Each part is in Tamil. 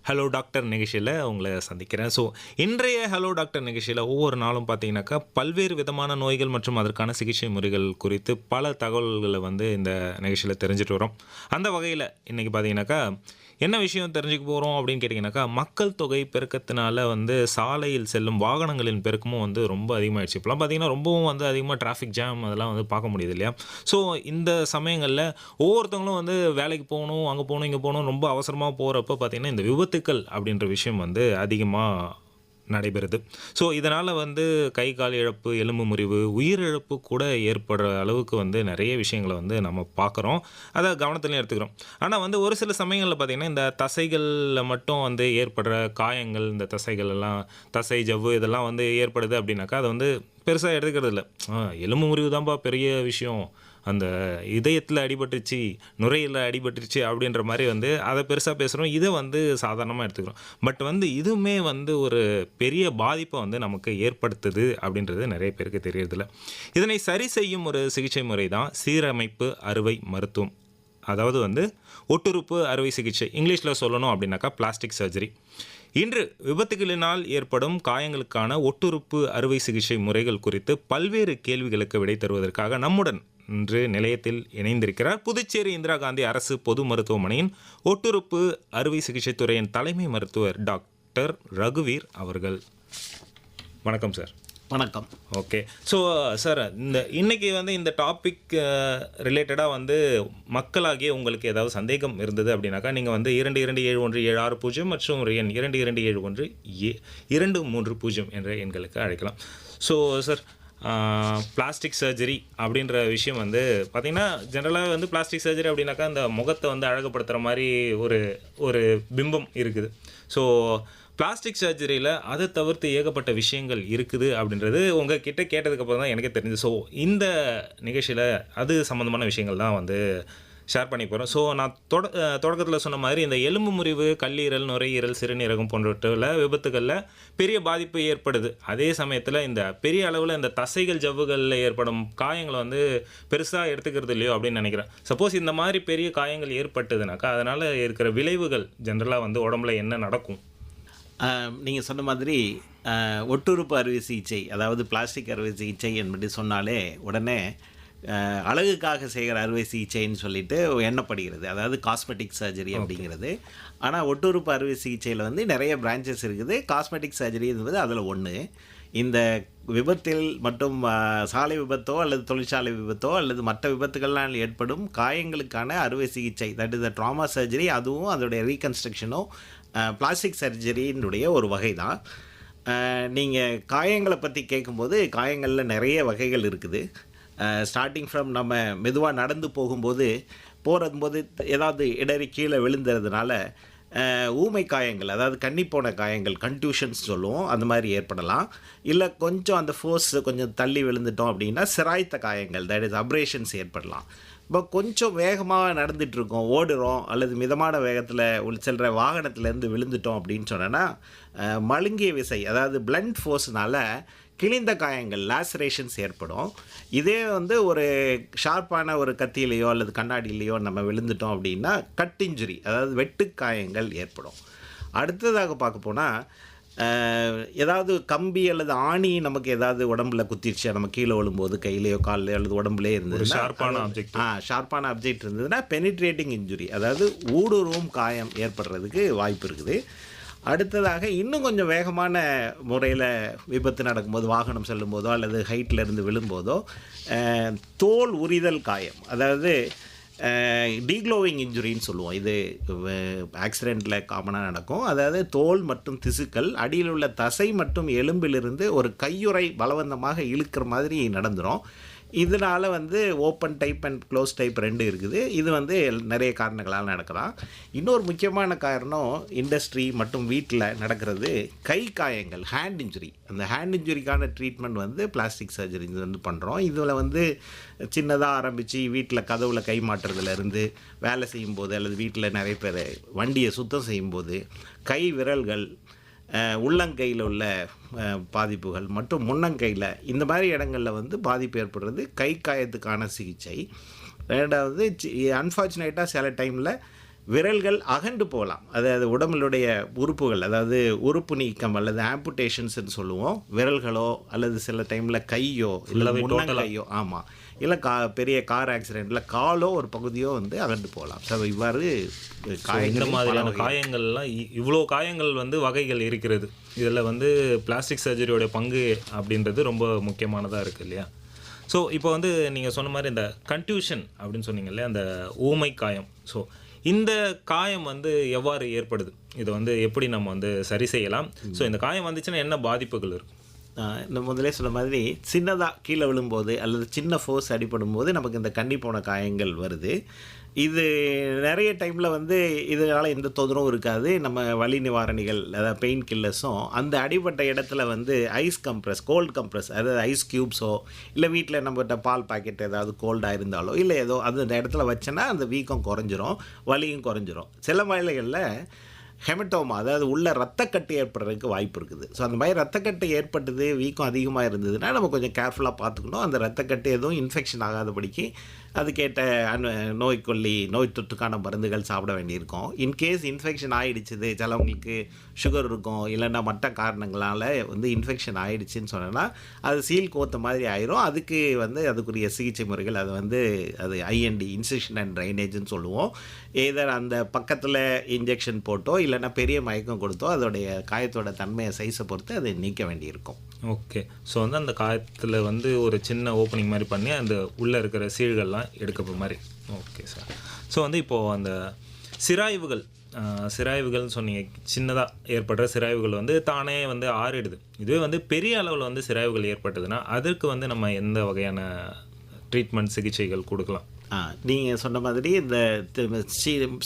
ஹலோ டாக்டர் நிகழ்ச்சியில உங்கள சந்திக்கிறேன். இன்றைய ஹலோ டாக்டர் நிகழ்ச்சியில ஒவ்வொரு நாளும் பார்த்தீங்கன்னாக்கா, பல்வேறு விதமான நோய்கள் மற்றும் அதற்கான சிகிச்சை முறைகள் குறித்து பல தகவல்கள இந்த நிகழ்ச்சியில தெரிஞ்சுட்டு வரோம். அந்த வகையில இன்னைக்கு பார்த்தீங்கன்னாக்கா, என்ன விஷயம் தெரிஞ்சுக்க போறோம் அப்படின்னு கேட்டீங்கன்னாக்கா, மக்கள் தொகை பெருக்கத்தினால சாலையில் செல்லும் வாகனங்களின் பெருக்கமும் ரொம்ப அதிகமாயிடுச்சு. இப்பலாம் பார்த்தீங்கன்னா, ரொம்பவும் அதிகமா டிராஃபிக் ஜாம் அதெல்லாம் பார்க்க முடியுது இல்லையா? ஸோ இந்த சமயங்கள்ல ஒவ்வொருத்தவங்களும் வேலைக்கு போகணும், அங்க போகணும், இங்க போகணும் ரொம்ப அவசரமா போறப்ப பார்த்தீங்கன்னா, இந்த விபத்துக்கள் அப்படின்ற விஷயம் அதிகமா நடைபெறுது. ஸோ இதனால கை, கால் இழப்பு, எலும்பு முறிவு, உயிரிழப்பு கூட ஏற்படுற அளவுக்கு நெறைய விஷயங்கள நம்ம பார்க்குறோம். அத கவனத்திலயும் எடுத்துக்கிறோம். ஆனா ஒரு சில சமயங்கள்ல பார்த்தீங்கன்னா, இந்த தசைகள்ல மட்டும் ஏற்படுற காயங்கள், இந்த தசைகள் எல்லாம் தசை, ஜவ்வு இதெல்லாம் ஏற்படுது அப்படின்னாக்கா, அத பெருசா எடுத்துக்கிறது இல்ல. எலும்பு முறிவு தான்பா பெரிய விஷயம். அந்த இதயத்தில அடிபட்டுருச்சு, நுரையீரல்ல அடிபட்டுருச்சு அப்படின்ற மாரி அத பெருசா பேசுறோம். இத சாதாரணமா எடுத்துக்கிறோம். பட் இதுவுமே ஒரு பெரிய பாதிப்ப நமக்கு ஏற்படுத்துது அப்படின்றது நெறைய பேருக்கு தெரியறதில்ல. இதனை சரி செய்யும் ஒரு சிகிச்சை முறை தான் சீரமைப்பு அறுவை மருத்துவம். அதாவது ஒட்டுறுப்பு அறுவை சிகிச்சை. இங்கிலீஷ்ல சொல்லணும் அப்படின்னாக்கா பிளாஸ்டிக் சர்ஜரி. இன்று விபத்துகளினால் ஏற்படும் காயங்களுக்கான ஒட்டுறுப்பு அறுவை சிகிச்சை முறைகள் குறித்து பல்வேறு கேள்விகளுக்கு விடை தருவதற்காக நம்முடன் இன்று நிலையத்தில் இணைந்திருக்கிறார் புதுச்சேரி இந்திரா காந்தி அரசு பொது மருத்துவமனையின் ஒட்டுறுப்பு அறுவை சிகிச்சை துறையின் தலைமை மருத்துவர் டாக்டர் ரகுவீர் அவர்கள். வணக்கம் சார். வணக்கம். ஓகே. ஸோ சார், இன்னைக்கு இந்த டாபிக் ரிலேட்டடா மக்களாகிய உங்களுக்கு ஏதாவது சந்தேகம் இருந்தது அப்படின்னாக்கா, நீங்க 227176 மற்றும் ஒரு எண் 22712330 என்ற எண்களுக்கு அழைக்கலாம். ஸோ சார், பிளாஸ்டிக் சர்ஜரி அப்படின்ற விஷயம் பார்த்தீங்கன்னா, ஜென்ரலாக பிளாஸ்டிக் சர்ஜரி அப்படின்னாக்கா அந்த முகத்தை அழகுபடுத்துகிற மாதிரி ஒரு ஒரு பிம்பம் இருக்குது. ஸோ பிளாஸ்டிக் சர்ஜரியில் அதை தவிர்த்து ஏகப்பட்ட விஷயங்கள் இருக்குது அப்படின்றது உங்கள் கிட்ட கேட்டதுக்கப்புறம் தான் எனக்கே தெரிஞ்சு. ஸோ இந்த நிகழ்ச்சியில் அது சம்மந்தமான விஷயங்கள் தான் ஷேர் பண்ணி போகிறோம். ஸோ நான் தொடக்கத்தில் சொன்ன மாதிரி இந்த எலும்பு முறிவு, கல்லீரல், நுரையீரல், சிறுநீரகம் போன்றவற்றில் விபத்துகளில் பெரிய பாதிப்பு ஏற்படுது. அதே சமயத்தில் இந்த பெரிய அளவில் இந்த தசைகள், ஜவ்வுகளில் ஏற்படும் காயங்களை பெருசாக எடுத்துக்கிறது இல்லையோ அப்படின்னு நினைக்கிறேன். சப்போஸ் இந்த மாதிரி பெரிய காயங்கள் ஏற்பட்டதுனாக்கா அதனால் இருக்கிற விளைவுகள் ஜென்ரலாக உடம்புல என்ன நடக்கும்? நீங்கள் சொன்ன மாதிரி ஒட்டுறுப்பு அறுவை சிகிச்சை, அதாவது பிளாஸ்டிக் அறுவை சிகிச்சை என்பது சொன்னாலே உடனே அழகுக்காக செய்கிற அறுவை சிகிச்சைன்னு சொல்லிட்டு எண்ணப்படுகிறது. அதாவது காஸ்மெட்டிக் சர்ஜரி அப்படிங்கிறது. ஆனால் ஒட்டுறுப்பு அறுவை சிகிச்சையில் நிறைய பிரான்ச்சஸ் இருக்குது. காஸ்மெட்டிக் சர்ஜரி என்பது அதில் ஒன்று. இந்த விபத்தில் மட்டும் சாலை விபத்தோ அல்லது தொழிற்சாலை விபத்தோ அல்லது மற்ற விபத்துகளால் ஏற்படும் காயங்களுக்கான அறுவை சிகிச்சை, that is the drama surgery, அதுவும் அதோடைய ரீகன்ஸ்ட்ரக்ஷனோ பிளாஸ்டிக் சர்ஜரியினுடைய ஒரு வகை தான். நீங்கள் காயங்களை பற்றி கேட்கும்போது காயங்களில் நிறைய வகைகள் இருக்குது. ஸ்டார்டிங் ஃப்ரம் நம்ம மெதுவாக நடந்து போகும்போது ஏதாவது இடறி கீழே விழுந்ததுனால ஊமை காயங்கள், அதாவது கண்ணிப்போன காயங்கள், கன்ட்யூஷன்ஸ் சொல்லுவோம், அந்த மாதிரி ஏற்படலாம். இல்லை கொஞ்சம் அந்த ஃபோர்ஸ் கொஞ்சம் தள்ளி விழுந்துட்டோம் அப்படின்னா சிராய்த்த காயங்கள், தட் இஸ் அப்ரேஷன்ஸ் ஏற்படலாம். இப்போ கொஞ்சம் வேகமாக நடந்துகிட்ருக்கோம், ஓடுறோம் அல்லது மிதமான வேகத்தில் செல்கிற வாகனத்துலேருந்து விழுந்துட்டோம் அப்படின்னு சொன்னோன்னா மழுங்கிய விசை, அதாவது பிளண்ட் ஃபோர்ஸ்னால் கிழிந்த காயங்கள், லாசரேஷன்ஸ் ஏற்படும். இதே ஒரு ஷார்ப்பான ஒரு கத்தியிலையோ அல்லது கண்ணாடியிலையோ நம்ம விழுந்துட்டோம் அப்படின்னா கட் இன்ஜுரி, அதாவது வெட்டு காயங்கள் ஏற்படும். அடுத்ததாக பார்க்க போனால் ஏதாவது கம்பி அல்லது ஆணி நமக்கு ஏதாவது உடம்புல குத்திடுச்சு, நம்ம கீழே விழும்போது கையிலையோ காலிலையோ அல்லது உடம்புலே இருந்தது, ஷார்ப்பான ஆப்ஜெக்ட் இருந்ததுன்னா பெனிட்ரேட்டிங் இன்ஜுரி, அதாவது ஊடுருவும் காயம் ஏற்படுறதுக்கு வாய்ப்பு இருக்குது. அடுத்ததாக இன்னும் கொஞ்சம் வேகமான முறையில் விபத்து நடக்கும்போது, வாகனம் செல்லும்போதோ அல்லது ஹைட்டில் இருந்து விழும்போதோ தோல் உரிதல் காயம், அதாவது டீக்ளோவிங் இன்ஜுரின்னு சொல்லுவோம். இது ஆக்சிடெண்ட்டில் காமனாக நடக்கும். அதாவது தோல் மற்றும் திசுக்கள் அடியில் உள்ள தசை மற்றும் எலும்பிலிருந்து ஒரு கையுறை பலவந்தமாக இழுக்கிற மாதிரி நடந்துடும். இதனால் open type and close type 2 இருக்குது. இது நிறைய காரணங்களால் நடக்கலாம். இன்னொரு முக்கியமான காரணம் இண்டஸ்ட்ரி மற்றும் வீட்டில் நடக்கிறது கை காயங்கள், ஹேண்ட் இன்ஜுரி. அந்த ஹேண்ட் இன்ஜுரிக்கான ட்ரீட்மெண்ட் பிளாஸ்டிக் சர்ஜரி பண்ணுறோம். இதில் சின்னதாக ஆரம்பித்து வீட்டில் கதவில் கை மாட்டுறதுலேருந்து, வேலை செய்யும்போது அல்லது வீட்டில் நிறைய பேர் வண்டியை சுத்தம் செய்யும்போது கை விரல்கள், உள்ளங்கையில் உள்ள பாதிப்புகள் மற்றும் முன்னங்கையில் இந்த மாதிரி இடங்களில் பாதிப்பு ஏற்படுறது கை காயத்துக்கான சிகிச்சை. ரெண்டாவது, அன்ஃபார்ச்சுனேட்டாக சில டைமில் விரல்கள் அகண்டு போகலாம். அதாவது உடம்புடைய உறுப்புகள், அதாவது உறுப்பு நீக்கம் அல்லது ஆம்புடேஷன்ஸ்ன்னு சொல்லுவோம். விரல்களோ அல்லது சில டைமில் கையோ இல்லை ஃபுல்லாவே முன்னங்கையோ, ஆமாம், இல்லை பெரிய கார் ஆக்சிடெண்ட்டில் காலோ ஒரு பகுதியோ வந்து அகண்டு போகலாம். ஸோ இவ்வாறு இந்த காயங்கள் மாதிரியான காயங்கள்லாம் இவ்வளோ காயங்கள் வந்து வகைகள் இருக்கிறது. இதில் வந்து பிளாஸ்டிக் சர்ஜரியோட பங்கு அப்படின்றது ரொம்ப முக்கியமானதாக இருக்குது இல்லையா? ஸோ இப்போ வந்து நீங்கள் சொன்ன மாதிரி இந்த கன்ட்யூஷன் அப்படின்னு சொன்னீங்க இல்லையா, அந்த ஊமை காயம். ஸோ இந்த காயம் வந்து எவ்வாறு ஏற்படுது, இதை வந்து எப்படி நம்ம வந்து சரி செய்யலாம்? ஸோ இந்த காயம் வந்துச்சுன்னா என்ன பாதிப்புகள் இருக்கும்? இந்த முதலே சொன்ன மாதிரி சின்னதாக கீழே விழும்போது அல்லது சின்ன ஃபோர்ஸ் அடிபடும் போது நமக்கு இந்த கண்ணி போன காயங்கள் வருது. இது நிறைய டைமில் வந்து இதனால் எந்த தொந்தரவும் இருக்காது. நம்ம வலி நிவாரணிகள், அதாவது பெயின் கில்லர்ஸும் அந்த அடிபட்ட இடத்துல வந்து ஐஸ் கம்ப்ரஸ், கோல்டு கம்ப்ரஸ், அதாவது ஐஸ் க்யூப்ஸோ இல்லை வீட்டில் நம்மகிட்ட பால் பாக்கெட் ஏதாவது கோல்டாக இருந்தாலோ இல்லை ஏதோ அது அந்த இடத்துல வச்சோன்னா அந்த வீக்கம் குறைஞ்சிரும், வலியும் குறைஞ்சிரும். சில வேளைகளில் ஹெமட்டோமா, அதாவது உள்ள ரத்தக்கட்டு ஏற்படுறதுக்கு வாய்ப்பு இருக்குது. ஸோ அந்த மாதிரி ரத்தக்கட்டு ஏற்பட்டது, வீக்கம் அதிகமாக இருந்ததுன்னா நம்ம கொஞ்சம் கேர்ஃபுல்லாக பார்த்துக்கணும். அந்த ரத்தக்கட்டு எதுவும் இன்ஃபெக்ஷன் ஆகாதபடிக்கு அதுக்கேற்ற நோய் தொற்றுக்கான மருந்துகள் சாப்பிட வேண்டியிருக்கும். இன்கேஸ் இன்ஃபெக்ஷன் ஆகிடுச்சுது, சிலவங்களுக்கு சுகர் இருக்கும், இல்லைன்னா மற்ற காரணங்களால் வந்து இன்ஃபெக்ஷன் ஆகிடுச்சின்னு சொன்னோன்னா அது சீல் கோத்த மாதிரி ஆயிரும். அதுக்கு வந்து அதுக்குரிய சிகிச்சை முறைகள் அது ஐஎன்டி, இன்செக்ஷன் அண்ட் ட்ரைனேஜ்னு சொல்லுவோம். ஏதர் அந்த பக்கத்தில் இன்ஜெக்ஷன் போட்டோ இல்லைன்னா பெரிய மயக்கம் கொடுத்தோ அதோடைய காயத்தோட தன்மையை சைஸை பொறுத்து அதை நீக்க வேண்டியிருக்கும். ஓகே. ஸோ வந்து அந்த காயத்தில் வந்து ஒரு சின்ன ஓப்பனிங் மாதிரி பண்ணி அந்த உள்ளே இருக்கிற சீழ்கள்லாம் எடுக்கிற மாதிரி. Okay sir. ஸோ வந்து இப்போது அந்த சிராய்வுகள்னு சொன்னீங்க, சின்னதாக ஏற்படுற சிராய்வுகள் வந்து தானே வந்து ஆறிடுது. இதுவே வந்து பெரிய அளவில் வந்து சிராய்வுகள் ஏற்பட்டதுன்னா அதற்கு வந்து நம்ம எந்த வகையான ட்ரீட்மெண்ட், சிகிச்சைகள் கொடுக்கலாம்? நீங்கள் சொன்ன மாதிரி இந்த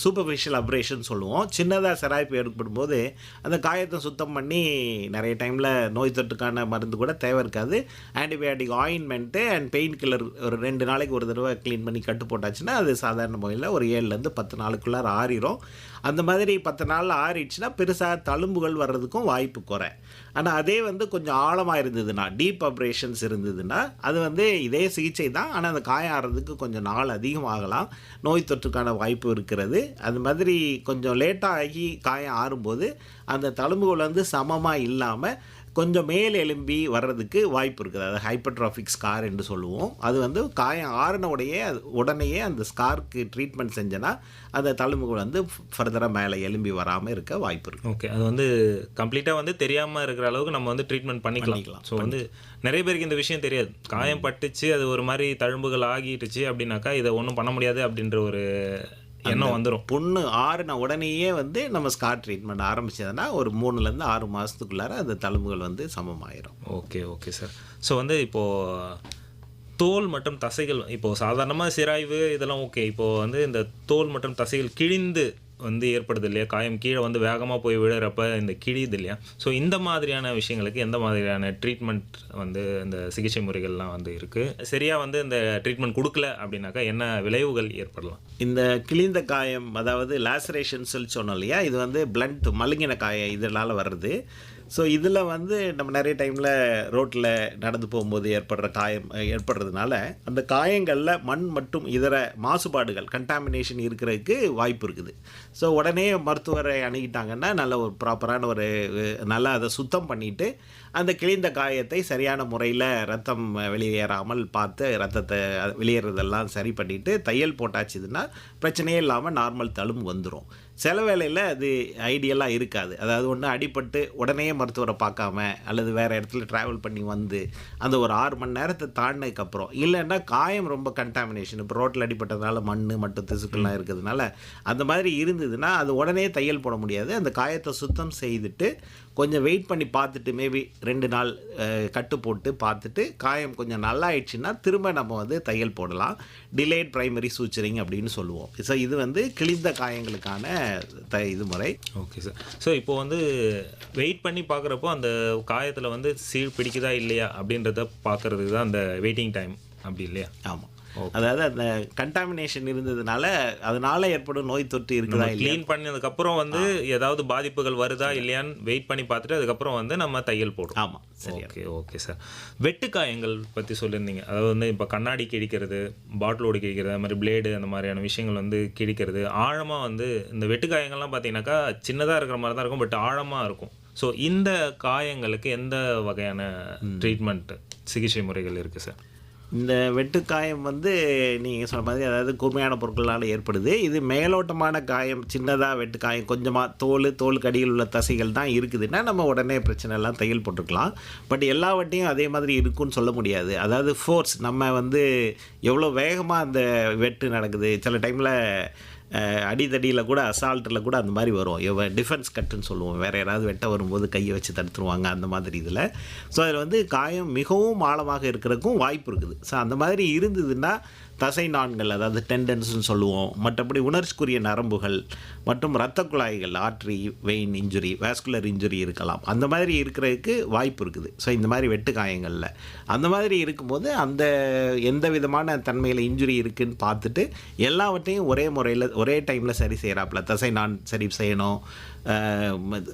சூப்பர்ஃபிஷியல் அப்ரேஷன் சொல்லுவோம். சின்னதாக சிராய்ப்பு ஏற்படும் போது அந்த காயத்தை சுத்தம் பண்ணி நிறைய டைமில் நோய் தொற்றுக்கான மருந்து கூட தேவை இருக்காது. Antibiotic ointment and pain killer ஒரு 2 நாளைக்கு ஒரு தடவை க்ளீன் பண்ணி கட்டு போட்டாச்சுன்னா அது சாதாரண முறையில் ஒரு 7லேருந்து 10 நாளுக்குள்ளார ஆறிடும். அந்த மாதிரி 10 நாளில் ஆறிடுச்சுன்னா பெருசாக தழும்புகள் வர்றதுக்கும் வாய்ப்பு குறை. ஆனால் அதே வந்து கொஞ்சம் ஆழமாக இருந்ததுன்னா, டீப் அப்ரேஷன்ஸ் இருந்ததுன்னா அது வந்து இதே சிகிச்சை தான், ஆனால் அந்த காயம் ஆறதுக்கு கொஞ்சம் நாள் அதிகமாகலாம், நோய் தொற்றுக்கான வாய்ப்பு இருக்கிறது. அது மாதிரி கொஞ்சம் லேட்டாக ஆகி காயம் ஆறும்போது அந்த தழும்புகள் வந்து சமமாக இல்லாமல் கொஞ்சம் மேல் எலும்பி வர்றதுக்கு வாய்ப்பு இருக்குது. அது ஹைப்பர்ட்ராஃபிக் ஸ்கார் என்று சொல்லுவோம். அது வந்து காயம் ஆறின உடனேயே அந்த ஸ்காருக்கு ட்ரீட்மெண்ட் செஞ்சோன்னா அந்த தழும்புகள் வந்து ஃபர்தராக மேலே எலும்பி வராமல் இருக்க வாய்ப்பு இருக்குது. ஓகே. அது வந்து கம்ப்ளீட்டாக வந்து தெரியாமல் இருக்கிற அளவுக்கு நம்ம வந்து ட்ரீட்மெண்ட் பண்ணிக்கலாம். ஸோ வந்து நிறைய பேருக்கு இந்த விஷயம் தெரியாது. காயம் பட்டுச்சு, அது ஒரு மாதிரி தழும்புகள் ஆகிட்டுச்சு அப்படின்னாக்கா இதை ஒன்றும் பண்ண முடியாது அப்படின்ற ஒரு எண்ணம் வந்துடும். புண்ணு ஆறின உடனேயே வந்து நம்ம ஸ்கார் ட்ரீட்மெண்ட் ஆரம்பிச்சதுன்னா ஒரு 3லேருந்து 6 மாதத்துக்குள்ளார அந்த தழும்புகள் வந்து சமமாயிரும். Okay sir. ஸோ வந்து இப்போது தோல் மற்றும் தசைகள், இப்போது சாதாரணமாக சிராய்வு இதெல்லாம் ஓகே. இப்போது வந்து இந்த தோல் மற்றும் தசைகள் கிழிந்து வந்து ஏற்படுது இல்லையா, காயம் கீழே வந்து வேகமாக போய் விழுறப்ப இந்த கிழியுது இல்லையா? ஸோ இந்த மாதிரியான விஷயங்களுக்கு எந்த மாதிரியான ட்ரீட்மெண்ட் வந்து இந்த சிகிச்சை முறைகள்லாம் வந்து இருக்குது? சரியாக வந்து இந்த ட்ரீட்மெண்ட் கொடுக்கல அப்படின்னாக்கா என்ன விளைவுகள் ஏற்படலாம்? இந்த கிழிந்த காயம், அதாவது லேசரேஷன் சொல்லி சொன்னோம் இல்லையா, இது வந்து பிளண்ட், மழுங்கின காயம் இதனால் வர்றது. ஸோ இதில் வந்து நம்ம நிறைய டைமில் ரோட்டில் நடந்து போகும்போது ஏற்படுறதுனால அந்த காயங்களில் மண் மற்றும் இதர மாசுபாடுகள், கண்டாமினேஷன் இருக்கிறதுக்கு வாய்ப்பு இருக்குது. ஸோ உடனே மருத்துவரை அணுகிட்டாங்கன்னா நல்ல ஒரு ப்ராப்பரான நல்லா அதை சுத்தம் பண்ணிவிட்டு அந்த கிழிந்த காயத்தை சரியான முறையில் ரத்தம் வெளியேறாமல் பார்த்து ரத்தத்தை வெளியேறதெல்லாம் சரி பண்ணிவிட்டு தையல் போட்டாச்சுதுன்னா பிரச்சனையே இல்லாமல் நார்மல் தழும்பு வந்துடும். சில வேளையில் அது ஐடியலாக இருக்காது. அதாவது ஒன்று அடிபட்டு உடனே மருத்துவரை பார்க்காம அல்லது வேறு இடத்துல ட்ராவல் பண்ணி வந்து அந்த ஒரு 6 மணி நேரத்தை தாண்டினதுக்கப்புறம், இல்லைன்னா காயம் ரொம்ப கண்டாமினேஷன், இப்போ ரோட்டில் அடிபட்டதுனால மண் மட்டும் திசுக்கள்லாம் இருக்கிறதுனால அந்த மாதிரி இருந்ததுன்னா அது உடனே தையல் போட முடியாது. அந்த காயத்தை சுத்தம் செய்துட்டு கொஞ்சம் வெயிட் பண்ணி பார்த்துட்டு மேபி 2 நாள் கட்டு போட்டு பார்த்துட்டு காயம் கொஞ்சம் நல்லா ஆயிடுச்சுன்னா திரும்ப நம்ம வந்து தையல் போடலாம். டிலேட் பிரைமரி சூச்சரிங் அப்படின்னு சொல்லுவோம். ஸோ இது வந்து கிழிந்த காயங்களுக்கான இது முறை. Okay sir. ஸோ இப்போ வந்து வெயிட் பண்ணி பார்க்குறப்போ அந்த காயத்தில் வந்து சீழ் பிடிக்குதா இல்லையா அப்படின்றத பார்க்குறதுக்கு தான் அந்த வெயிட்டிங் டைம், அப்படி இல்லையா? ஆமாம். அதாவது அந்த கண்டாமினேஷன் இருந்ததுனால அதனால ஏற்படும் நோய் தொற்று இருக்குதா இல்லையா. க்ளீன் பண்ணதுக்கப்புறம் வந்து ஏதாவது பாதிப்புகள் வருதா இல்லையான்னு வெயிட் பண்ணி பார்த்துட்டு அதுக்கப்புறம் வந்து நம்ம தையல் போடுறோம். ஆமாம், சரி. Okay okay sir. வெட்டுக்காயங்கள் பற்றி சொல்லியிருந்தீங்க. அதாவது வந்து இப்போ கண்ணாடி கிழிக்கிறது, பாட்டிலோடு கிழிக்கிறது, அது மாதிரி பிளேடு அந்த மாதிரியான விஷயங்கள் வந்து கிழிக்கிறது, ஆழமாக வந்து இந்த வெட்டுக்காயங்கள்லாம் பார்த்தீங்கன்னாக்கா சின்னதாக இருக்கிற மாதிரி தான் இருக்கும், பட் ஆழமாக இருக்கும். ஸோ இந்த காயங்களுக்கு எந்த வகையான ட்ரீட்மெண்ட் சிகிச்சை முறைகள் இருக்குது சார்? இந்த வெட்டுக்காயம் வந்து நீங்கள் சொன்ன மாதிரி அதாவது கூர்மையான பொருட்களால் ஏற்படுது. இது மேலோட்டமான காயம், சின்னதாக வெட்டுக்காயம், கொஞ்சமாக தோலுக்கு அடியில் உள்ள தசைகள் தான் இருக்குதுன்னா நம்ம உடனே பிரச்சனை எல்லாம் தையல் போட்டுக்கலாம். பட் எல்லாவற்றையும் அதே மாதிரி இருக்குன்னு சொல்ல முடியாது. அதாவது ஃபோர்ஸ் நம்ம வந்து எவ்வளோ வேகமாக அந்த வெட்டு நடக்குது. சில டைமில் அடிதடியில் கூட அசால்ட்டில் கூட அந்த மாதிரி வரும். டிஃபென்ஸ் கட்டுன்னு சொல்லுவோம். வேறு யாராவது வெட்ட வரும்போது கையை வச்சு தடுத்துருவாங்க அந்த மாதிரி இதில். ஸோ அதில் வந்து காயம் மிகவும் ஆழமாக இருக்கிறதுக்கும் வாய்ப்பு இருக்குது. ஸோ அந்த மாதிரி இருந்ததுன்னா தசை நாண்கள், அதாவது டெண்டன்ஸ்னு சொல்லுவோம், மற்றபடி உணர்ச்சிக்குரிய நரம்புகள் மற்றும் இரத்த குழாய்கள், artery vein injury, vascular injury இருக்கலாம். அந்த மாதிரி இருக்கிறதுக்கு வாய்ப்பு இருக்குது. ஸோ இந்த மாதிரி வெட்டு காயங்களில் அந்த மாதிரி இருக்கும்போது அந்த எந்த விதமான தன்மையில் இன்ஜுரி இருக்குதுன்னு பார்த்துட்டு எல்லாவற்றையும் ஒரே முறையில் ஒரே டைமில் சரி செய்கிறாப்புல தசை நான் சரி செய்யணும்.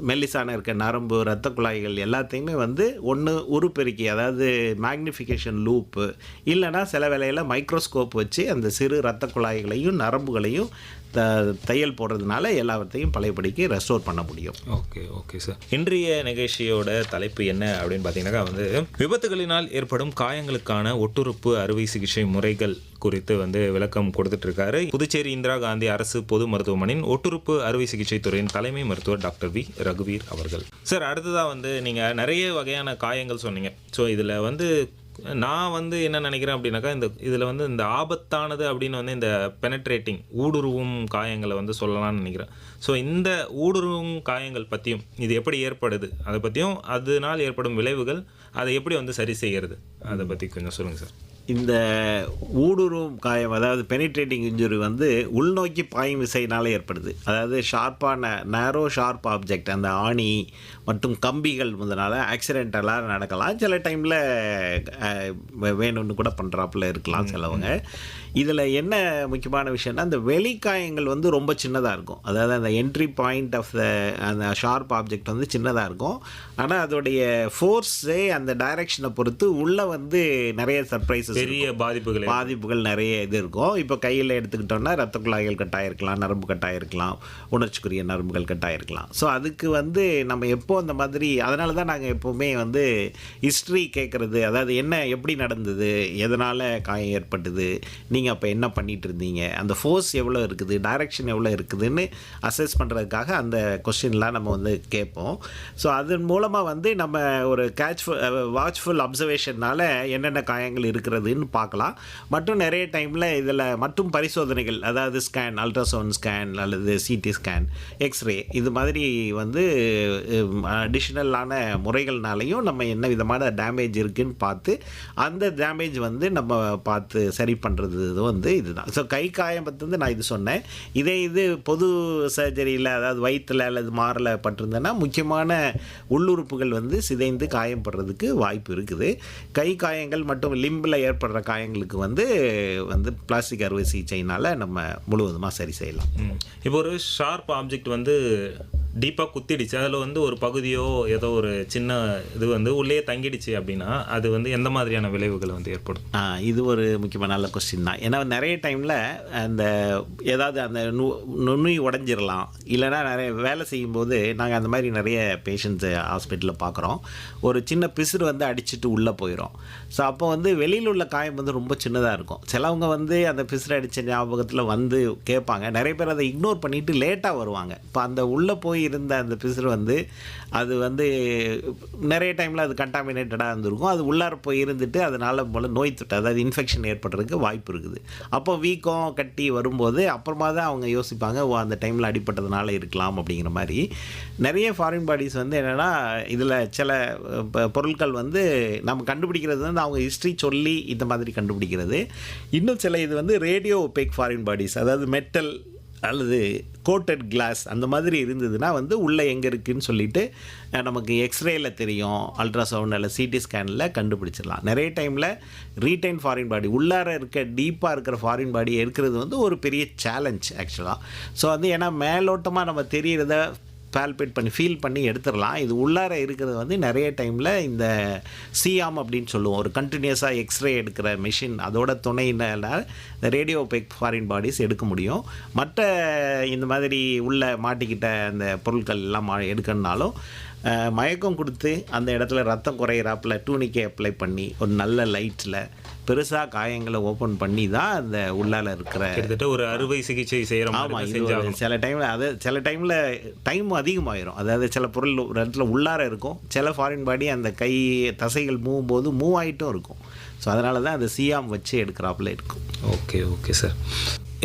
மெல்லிசான இருக்க நரம்பு, இரத்த குழாய்கள் எல்லாத்தையுமே வந்து ஒன்று உருப்பெருக்கி, அதாவது மேக்னிஃபிகேஷன் லூப்பு, இல்லைனா சில வேளையில் மைக்ரோஸ்கோப் வச்சு அந்த சிறு இரத்த குழாய்களையும் நரம்புகளையும் தையல் போடுறதுனால எல்லாத்தையும் பழையபடிக்கு ரெஸ்டோர் பண்ண முடியும். Okay okay sir. இன்றைய நிகழ்ச்சியோட தலைப்பு என்ன அப்படின்னு பார்த்தீங்கன்னா வந்து விபத்துகளினால் ஏற்படும் காயங்களுக்கான ஒட்டுறுப்பு அறுவை சிகிச்சை முறைகள் குறித்து வந்து விளக்கம் கொடுத்துட்டு இருக்காரு புதுச்சேரி இந்திரா காந்தி அரசு பொது மருத்துவமனையின் ஒட்டுறுப்பு அறுவை சிகிச்சை துறையின் தலைமை மருத்துவர் டாக்டர் வி ரகுவீர் அவர்கள். சார், அடுத்ததாக வந்து நீங்கள் நிறைய வகையான காயங்கள் சொன்னீங்க. ஸோ இதில் வந்து நான் வந்து என்ன நினைக்கிறேன் அப்படின்னாக்கா, இதில் வந்து இந்த ஆபத்தானது அப்படின்னு வந்து இந்த பெனட்ரேட்டிங் ஊடுருவும் காயங்களை வந்து சொல்லலாம்னு நினைக்கிறேன். ஸோ இந்த ஊடுருவும் காயங்கள் பற்றியும், இது எப்படி ஏற்படுது அதை பற்றியும், அதனால் ஏற்படும் விளைவுகள், அதை எப்படி வந்து சரி செய்கிறது, அதை பற்றி கொஞ்சம் சொல்லுங்கள் சார். இந்த ஊடுருவும் காயம், அதாவது பெனிட்ரேட்டிங் இன்ஜுரி வந்து உள்நோக்கி பாயும் விசையினால் ஏற்படுது. அதாவது நேரோ ஷார்ப் ஆப்ஜெக்ட், அந்த ஆணி மற்றும் கம்பிகள் முதனால ஆக்சிடென்டலாக நடக்கலாம். சில டைமில் வேணும்னு கூட பண்ணுறாப்புல இருக்கலாம் சிலவங்க. இதில் என்ன முக்கியமான விஷயம்னா, இந்த வெளிக்காயங்கள் வந்து ரொம்ப சின்னதாக இருக்கும். அதாவது அந்த என்ட்ரி பாயிண்ட் ஆஃப் அந்த ஷார்ப் ஆப்ஜெக்ட் வந்து சின்னதாக இருக்கும். ஆனால் அதோடைய ஃபோர்ஸே அந்த டைரக்ஷனை பொறுத்து உள்ளே வந்து நிறைய சர்ப்ரைசஸ், பெரிய பாதிப்புகள் நிறைய இது இருக்கும். இப்போ கையில் எடுத்துக்கிட்டோம்னா இரத்த குழாய்கள் கட்டாயிருக்கலாம், நரம்பு கட்டாயிருக்கலாம், உணர்ச்சிக்குரிய நரம்புகள் கட்டாயிருக்கலாம். ஸோ அதுக்கு வந்து நம்ம எப்போ அந்த மாதிரி, அதனால தான் நாங்கள் எப்போவுமே வந்து ஹிஸ்ட்ரி கேட்குறது, அதாவது என்ன எப்படி நடந்தது, எதனால் காயம் ஏற்பட்டது, நீங்கள் அப்போ என்ன பண்ணிகிட்டு இருந்தீங்க, அந்த ஃபோர்ஸ் எவ்வளோ இருக்குது, டைரக்ஷன் எவ்வளோ இருக்குதுன்னு அசஸ் பண்ணுறதுக்காக அந்த கொஸ்டின்லாம் நம்ம வந்து கேட்போம். ஸோ அதன் மூலமாக வந்து நம்ம ஒரு வாட்ச்ஃபுல் அப்சர்வேஷனால் என்னென்ன காயங்கள் இருக்கிறதுன்னு பார்க்கலாம். மற்றும் நிறைய டைமில் இதில் மற்றும் பரிசோதனைகள், அதாவது ஸ்கேன், அல்ட்ராசவுண்ட் ஸ்கேன் அல்லது சிடி ஸ்கேன், எக்ஸ்ரே, இது மாதிரி வந்து அடிஷ்னலான முறைகள்னாலையும் நம்ம என்ன விதமான டேமேஜ் இருக்குதுன்னு பார்த்து அந்த டேமேஜ் வந்து நம்ம பார்த்து சரி பண்ணுறது வந்து இதுதான். ஸோ கை காயம் பற்றி வந்து நான் இது சொன்னேன். இது பொது சர்ஜரியில், அதாவது வயிற்றில் அல்லது மாரில் பட்டிருந்தேன்னா முக்கியமான உள்ளுறுப்புகள் வந்து சிதைந்து காயப்படுறதுக்கு வாய்ப்பு இருக்குது. கை காயங்கள் மற்றும் லிம்பில் ஏற்படுற காயங்களுக்கு வந்து பிளாஸ்டிக் அறுவை சிகிச்சையினால் நம்ம முழுவதுமாக சரி செய்யலாம். இப்போ ஒரு ஷார்ப் ஆப்ஜெக்ட் வந்து டீப்பாக குத்திடுச்சு, அதில் வந்து ஒரு பகுதியோ ஏதோ ஒரு சின்ன இது வந்து உள்ளே தங்கிடுச்சு அப்படின்னா அது வந்து எந்த மாதிரியான விளைவுகள் வந்து ஏற்படும்? இது ஒரு முக்கியமான நல்ல கொஸ்டின் தான். ஏன்னா நிறைய டைமில் அந்த ஏதாவது அந்த நுண்ணுய் உடஞ்சிடலாம். இல்லைனா நிறைய வேலை செய்யும்போது நாங்கள் அந்த மாதிரி நிறைய பேஷண்ட்ஸு ஹாஸ்பிட்டலில் பார்க்குறோம். ஒரு சின்ன பிசுறு வந்து அடிச்சுட்டு உள்ளே போயிடும். ஸோ அப்போ வந்து வெளியில் உள்ள காயம் வந்து ரொம்ப சின்னதாக இருக்கும். சிலவங்க வந்து அந்த பிசுறு அடித்த ஞாபகத்தில் வந்து கேட்பாங்க. நிறைய பேர் அதை இக்னோர் பண்ணிவிட்டு லேட்டாக வருவாங்க. இப்போ அந்த உள்ளே போய் இருந்த அந்த பிசுறு வந்து அது வந்து நிறைய டைமில் அது கண்டாமினேட்டடாக இருந்திருக்கும். அது உள்ளார போய் இருந்துட்டு அதனால் போல் நோய் தொற்று, அதாவது இன்ஃபெக்ஷன் ஏற்படுறதுக்கு வாய்ப்பு இருக்குது. அப்போ வீக்கம் கட்டி வரும்போது அப்புறமா தான் அவங்க யோசிப்பாங்க, அந்த டைமில் அடிப்பட்டதுனால இருக்கலாம் அப்படிங்கிற மாதிரி. நிறைய ஃபாரின் பாடிஸ் வந்து என்னென்னா, இதில் சில பொருட்கள் வந்து நம்ம கண்டுபிடிக்கிறது வந்து அவங்க ஹிஸ்ட்ரி சொல்லி இந்த மாதிரி கண்டுபிடிக்கிறது. இன்னும் சில இது வந்து ரேடியோ ஒபேக் ஃபாரின் பாடிஸ், அதாவது மெட்டல் அல்லது கோட்டட் கிளாஸ் அந்த மாதிரி இருந்ததுன்னா வந்து உள்ளே எங்கே இருக்குதுன்னு சொல்லிட்டு நமக்கு எக்ஸ்ரேயில் தெரியும், அல்ட்ராசவுண்ட் அல்ல சிடி ஸ்கேனில் கண்டுபிடிச்சிடலாம். நிறைய டைமில் ரீடைன் ஃபாரின் பாடி உள்ளார இருக்க டீப்பாக இருக்கிற ஃபாரின் பாடி இருக்கிறது வந்து ஒரு பெரிய சேலஞ்ச் ஆக்சுவலாக. ஸோ வந்து ஏன்னா மேலோட்டமாக நம்ம தெரிகிறத பால்பேட் பண்ணி ஃபீல் பண்ணி எடுத்துடலாம். இது உள்ளார இருக்கிறது வந்து நிறைய டைமில் இந்த சிஆம் அப்படின்னு சொல்லுவோம், ஒரு கண்டினியூஸாக எக்ஸ்ரே எடுக்கிற மிஷின், அதோட துணையினால் ரேடியோ ஒபேக் ஃபாரின் பாடிஸ் எடுக்க முடியும். மற்ற இந்த மாதிரி உள்ள மாட்டிக்கிட்ட அந்த பொருட்கள் எல்லாம் எடுக்கணுனாலும் மயக்கம் கொடுத்து அந்த இடத்துல ரத்தம் குறையிறாப்பில் டூனிக்கை அப்ளை பண்ணி ஒரு நல்ல லைட்டில் பெருசாக காயங்களை ஓப்பன் பண்ணி தான் அந்த உள்ளால இருக்கிற கிட்டத்தட்ட ஒரு அறுவை சிகிச்சை செய்கிற மாதிரி. சில டைமில் டைம் அதிகமாகிடும். அதாவது சில பொருள் ஒரு இடத்துல உள்ளார இருக்கும், சில ஃபாரின் பாடி அந்த கை தசைகள் மூவும் போது மூவ் ஆகிட்டும் இருக்கும். ஸோ அதனால தான் அந்த சியாம் வச்சு எடுக்கிறாப்புல இருக்கும். Okay sir.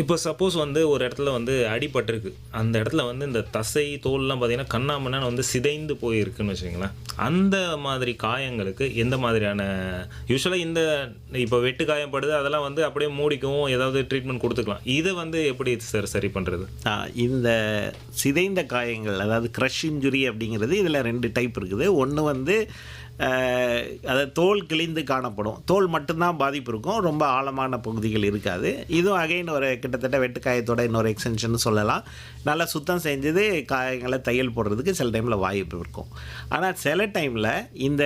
இப்போ சப்போஸ் வந்து ஒரு இடத்துல வந்து அடிபட்டிருக்கு, அந்த இடத்துல வந்து இந்த தசை தோல்லாம் பார்த்தீங்கன்னா கண்ணாமண்ணான்னு வந்து சிதைந்து போயிருக்குன்னு வச்சுக்கோங்களேன். அந்த மாதிரி காயங்களுக்கு எந்த மாதிரியான யூஸ்வலாக இந்த இப்போ வெட்டு காயப்படுது அதெல்லாம் வந்து அப்படியே மூடிக்கவும் ஏதாவது ட்ரீட்மெண்ட் கொடுத்துக்கலாம். இதை வந்து எப்படி சார் சரி பண்ணுறது? இந்த சிதைந்த காயங்கள் அதாவது க்ரஷ் இன்ஜுரி அப்படிங்கிறது இதில் 2 டைப் இருக்குது. ஒன்று வந்து அதாவது தோல் கிழிந்து காணப்படும், தோல் மட்டும்தான் பாதிப்பு இருக்கும், ரொம்ப ஆழமான பகுதிகள் இருக்காது. இதுவும் அகைன் ஒரு கிட்டத்தட்ட வெட்டுக்காயத்தோட இன்னொரு எக்ஸ்டென்ஷன் சொல்லலாம். நல்லா சுத்தம் செஞ்சது காயங்களை தையல் போடுறதுக்கு சில டைமில் வாய்ப்பு இருக்கும். ஆனால் சில டைமில் இந்த